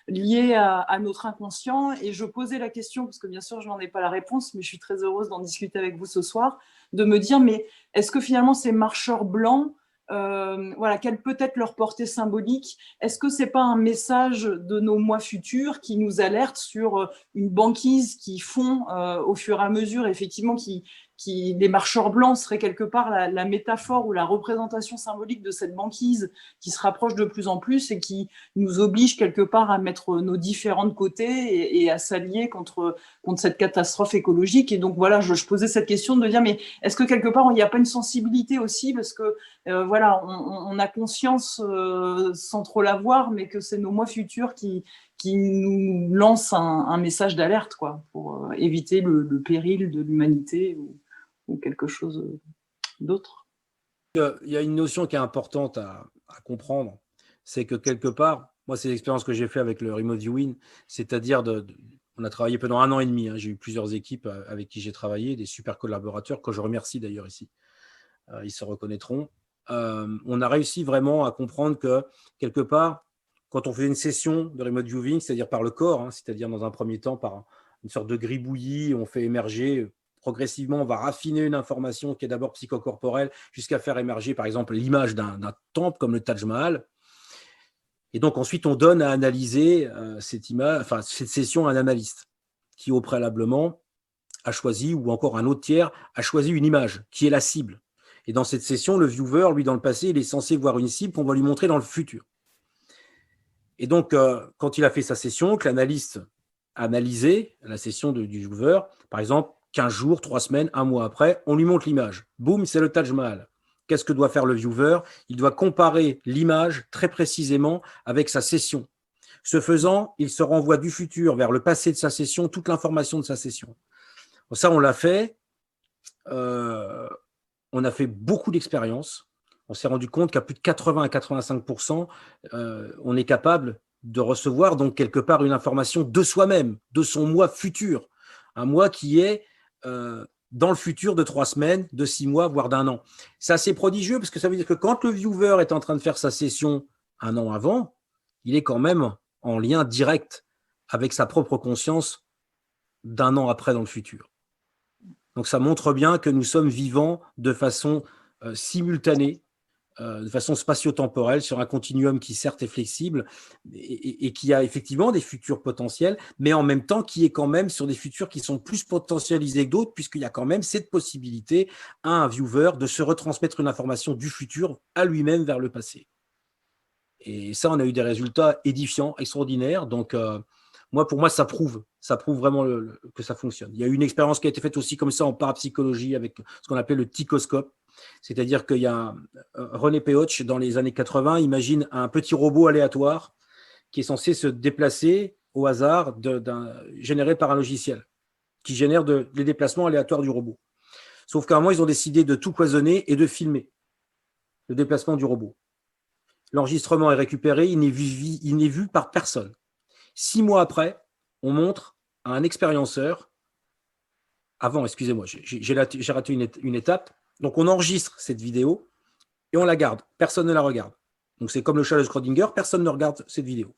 Speaker 4: liés à notre inconscient. Et je posais la question, parce que bien sûr je n'en ai pas la réponse, mais je suis très heureuse d'en discuter avec vous ce soir, de me dire, mais est-ce que finalement ces marcheurs blancs, voilà, quelle peut être leur portée symbolique? Est-ce que c'est pas un message de nos mois futurs qui nous alerte sur une banquise qui fond au fur et à mesure, effectivement, les marcheurs blancs seraient quelque part la métaphore ou la représentation symbolique de cette banquise qui se rapproche de plus en plus et qui nous oblige quelque part à mettre nos différents de côté et à s'allier contre cette catastrophe écologique. Et donc voilà, je posais cette question de dire, mais est-ce que quelque part il n'y a pas une sensibilité aussi, parce que voilà, on a conscience sans trop l'avoir, mais que c'est nos mois futurs qui nous lancent un message d'alerte, quoi, pour éviter le péril de l'humanité ou quelque chose d'autre.
Speaker 2: Il y a une notion qui est importante à comprendre, c'est que quelque part, moi c'est l'expérience que j'ai fait avec le remote viewing, c'est-à-dire on a travaillé pendant 1 an et demi, hein, j'ai eu plusieurs équipes avec qui j'ai travaillé, des super collaborateurs que je remercie d'ailleurs ici, ils se reconnaîtront. On a réussi vraiment à comprendre que quelque part, quand on fait une session de remote viewing, c'est-à-dire par le corps, hein, c'est-à-dire dans un premier temps par une sorte de gribouillis, on fait émerger progressivement, on va raffiner une information qui est d'abord psychocorporelle jusqu'à faire émerger, par exemple, l'image d'un temple comme le Taj Mahal. Et donc, ensuite, on donne à analyser cette session à un analyste qui, au préalablement, a choisi, ou encore un autre tiers, a choisi une image qui est la cible. Et dans cette session, le viewer, lui, dans le passé, il est censé voir une cible qu'on va lui montrer dans le futur. Et donc, quand il a fait sa session, que l'analyste a analysé la session du viewer, par exemple, 15 jours, 3 semaines, 1 mois après, on lui montre l'image. Boum, c'est le Taj Mahal. Qu'est-ce que doit faire le viewer? Il doit comparer l'image très précisément avec sa session. Ce faisant, il se renvoie du futur vers le passé de sa session, toute l'information de sa session. Ça, on l'a fait. On a fait beaucoup d'expériences. On s'est rendu compte qu'à plus de 80 à 85%, on est capable de recevoir donc quelque part une information de soi-même, de son moi futur. Un moi qui est dans le futur de 3 semaines, de 6 mois, voire d'1 an. C'est assez prodigieux parce que ça veut dire que quand le viewer est en train de faire sa session 1 an avant, il est quand même en lien direct avec sa propre conscience d'1 an après dans le futur. Donc ça montre bien que nous sommes vivants de façon simultanée, de façon spatio-temporelle, sur un continuum qui certes est flexible et qui a effectivement des futurs potentiels, mais en même temps qui est quand même sur des futurs qui sont plus potentialisés que d'autres, puisqu'il y a quand même cette possibilité à un viewer de se retransmettre une information du futur à lui-même vers le passé. Et ça, on a eu des résultats édifiants, extraordinaires. Donc, pour moi, ça prouve vraiment que ça fonctionne. Il y a eu une expérience qui a été faite aussi comme ça en parapsychologie avec ce qu'on appelle le Tychoscope. C'est-à-dire qu'il y a René Péoch, dans les années 80, imagine un petit robot aléatoire qui est censé se déplacer au hasard généré par un logiciel qui génère les déplacements aléatoires du robot. Sauf qu'à un moment, ils ont décidé de tout cloisonner et de filmer le déplacement du robot. L'enregistrement est récupéré, il n'est vu par personne. 6 mois après, on montre à un expérienceur, j'ai raté une étape, donc on enregistre cette vidéo et on la garde, personne ne la regarde. Donc c'est comme le chat de Schrödinger, personne ne regarde cette vidéo.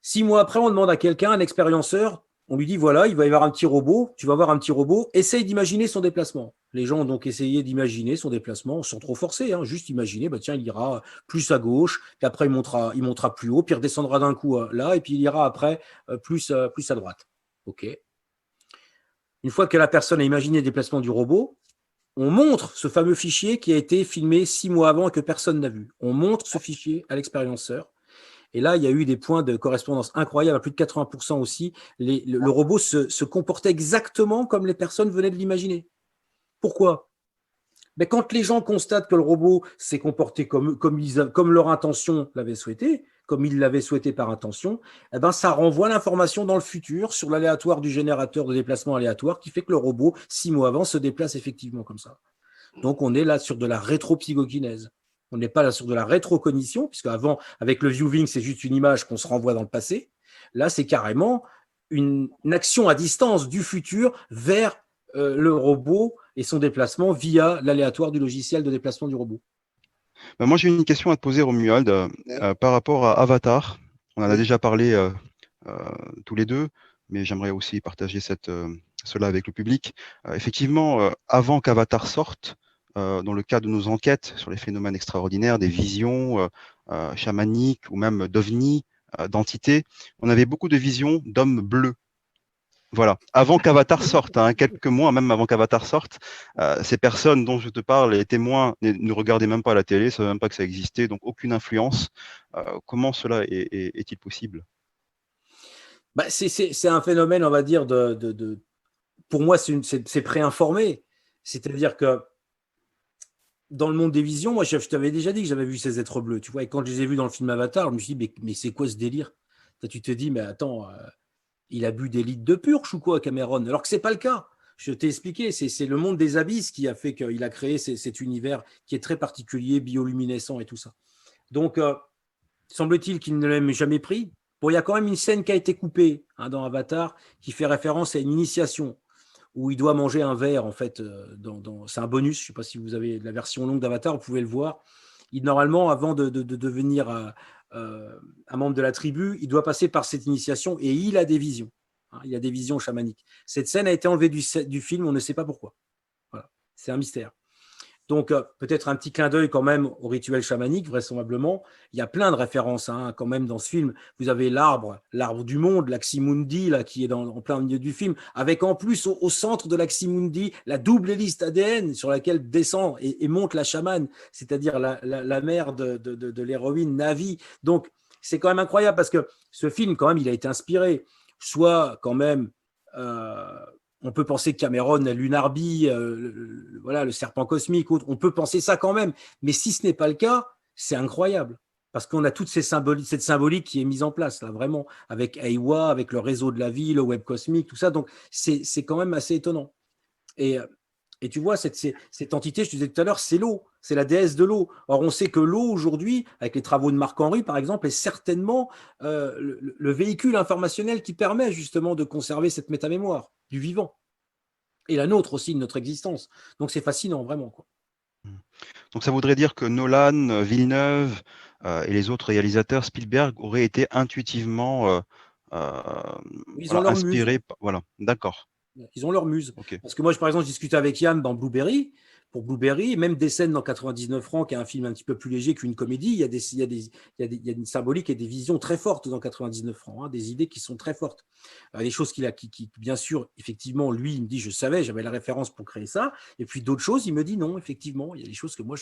Speaker 2: 6 mois après, on demande à quelqu'un, un expérienceur, on lui dit voilà, il va y avoir un petit robot, tu vas voir un petit robot, essaye d'imaginer son déplacement. Les gens ont donc essayé d'imaginer son déplacement sans trop forcer, hein, juste imaginer, tiens, il ira plus à gauche, puis après il montera plus haut, puis il redescendra d'un coup là, et puis il ira après plus à droite. OK. Une fois que la personne a imaginé le déplacement du robot, on montre ce fameux fichier qui a été filmé 6 mois avant et que personne n'a vu. On montre ce fichier à l'expérienceur. Et là, il y a eu des points de correspondance incroyables, à plus de 80% aussi. Le robot se comportait exactement comme les personnes venaient de l'imaginer. Pourquoi? Quand les gens constatent que le robot s'est comporté comme leur intention l'avait souhaité, comme il l'avait souhaité par intention, eh ben, ça renvoie l'information dans le futur sur l'aléatoire du générateur de déplacement aléatoire qui fait que le robot, 6 mois avant, se déplace effectivement comme ça. Donc, on est là sur de la rétropsychokinèse. On n'est pas là sur de la rétrocognition, puisque avant, avec le viewing, c'est juste une image qu'on se renvoie dans le passé. Là, c'est carrément une action à distance du futur vers le robot et son déplacement via l'aléatoire du logiciel de déplacement du robot.
Speaker 1: Moi, j'ai une question à te poser, Romuald, par rapport à Avatar. On en a déjà parlé tous les deux, mais j'aimerais aussi partager cela avec le public. Effectivement, avant qu'Avatar sorte, dans le cadre de nos enquêtes sur les phénomènes extraordinaires, des visions chamaniques ou même d'ovnis, d'entités, on avait beaucoup de visions d'hommes bleus. Voilà, avant qu'Avatar sorte, hein, quelques mois même avant qu'Avatar sorte, ces personnes dont je te parle, les témoins, ne regardaient même pas la télé, ne savaient même pas que ça existait, donc aucune influence. Comment cela est-il possible?
Speaker 2: C'est un phénomène, on va dire, pour moi, c'est préinformé. C'est-à-dire que dans le monde des visions, moi, je t'avais déjà dit que j'avais vu ces êtres bleus, tu vois, et quand je les ai vus dans le film Avatar, je me suis dit, mais c'est quoi ce délire? Tu te dis, mais attends, il a bu des litres de purge ou quoi, Cameron? Alors que ce n'est pas le cas. Je t'ai expliqué, c'est le monde des abysses qui a fait qu'il a créé cet univers qui est très particulier, bioluminescent et tout ça. Donc, semble-t-il qu'il ne l'a jamais pris. Bon, il y a quand même une scène qui a été coupée dans Avatar qui fait référence à une initiation où il doit manger un verre, en fait. C'est un bonus. Je ne sais pas si vous avez la version longue d'Avatar, vous pouvez le voir. Normalement, avant de devenir un membre de la tribu, il doit passer par cette initiation et il a des visions. Il a des visions chamaniques. Cette scène a été enlevée du film, on ne sait pas pourquoi. Voilà. C'est un mystère. Donc, peut-être un petit clin d'œil quand même au rituel chamanique, vraisemblablement. Il y a plein de références quand même dans ce film. Vous avez l'arbre du monde, l'Aximundi, là, qui est en plein milieu du film, avec en plus au centre de l'Aximundi la double hélice ADN sur laquelle descend et monte la chamane, c'est-à-dire la mère de l'héroïne Navi. Donc, c'est quand même incroyable parce que ce film, quand même, il a été inspiré, soit quand même... on peut penser que Cameron, Lunarby, voilà, le serpent cosmique, on peut penser ça quand même. Mais si ce n'est pas le cas, c'est incroyable. Parce qu'on a toute cette symbolique qui est mise en place, là, vraiment, avec Aiwa, avec le réseau de la vie, le web cosmique, tout ça. Donc, c'est quand même assez étonnant. Et tu vois, cette entité, je te disais tout à l'heure, c'est l'eau, c'est la déesse de l'eau. Or, on sait que l'eau, aujourd'hui, avec les travaux de Marc-Henri, par exemple, est certainement le véhicule informationnel qui permet justement de conserver cette métamémoire du vivant. Et la nôtre aussi, de notre existence. Donc, c'est fascinant, vraiment, quoi.
Speaker 1: Donc, ça voudrait dire que Nolan, Villeneuve et les autres réalisateurs, Spielberg, auraient été intuitivement
Speaker 2: Ils ont leur
Speaker 1: inspirés.
Speaker 2: muse.
Speaker 1: Voilà, d'accord.
Speaker 2: Ils ont leur muse.
Speaker 1: Okay.
Speaker 2: Parce que moi, par exemple, je discutais avec Yann dans Blueberry, pour Blueberry, même des scènes dans 99 francs, qui est un film un petit peu plus léger qu'une comédie, il y a une symbolique et des visions très fortes dans 99 francs, des idées qui sont très fortes. Des choses qui, bien sûr, effectivement, lui, il me dit, je savais, j'avais la référence pour créer ça. Et puis d'autres choses, il me dit, non, effectivement, il y a des choses que moi,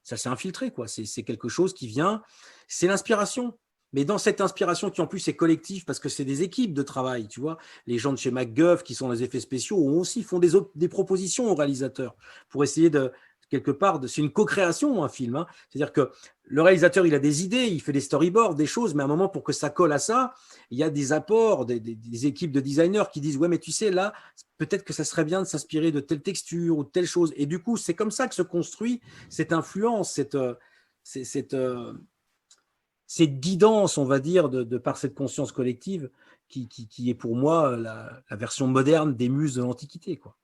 Speaker 2: ça s'est infiltré, quoi. C'est quelque chose qui vient, c'est l'inspiration. Mais dans cette inspiration qui en plus est collective, parce que c'est des équipes de travail, tu vois, les gens de chez MacGuff qui sont dans les effets spéciaux aussi font des propositions aux réalisateurs pour essayer quelque part, c'est une co-création, un film. C'est-à-dire que le réalisateur, il a des idées, il fait des storyboards, des choses, mais à un moment, pour que ça colle à ça, il y a des apports, des équipes de designers qui disent, ouais, mais tu sais, là, peut-être que ça serait bien de s'inspirer de telle texture ou de telle chose. Et du coup, c'est comme ça que se construit cette influence, cette guidance, on va dire, de par cette conscience collective qui est pour moi la version moderne des muses de l'Antiquité, quoi.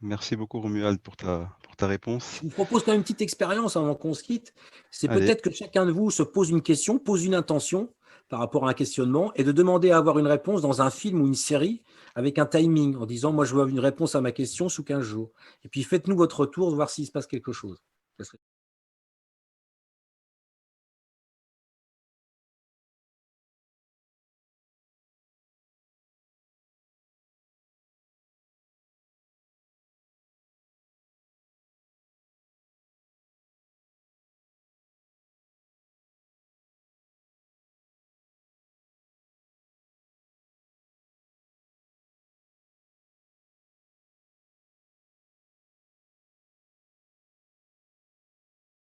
Speaker 1: Merci beaucoup, Romuald, pour ta réponse.
Speaker 2: Je vous propose quand même une petite expérience avant qu'on se quitte. C'est peut-être que chacun de vous se pose une question, pose une intention par rapport à un questionnement et de demander à avoir une réponse dans un film ou une série avec un timing en disant « moi, je veux avoir une réponse à ma question sous 15 jours ». Et puis, faites-nous votre retour, voir s'il se passe quelque chose.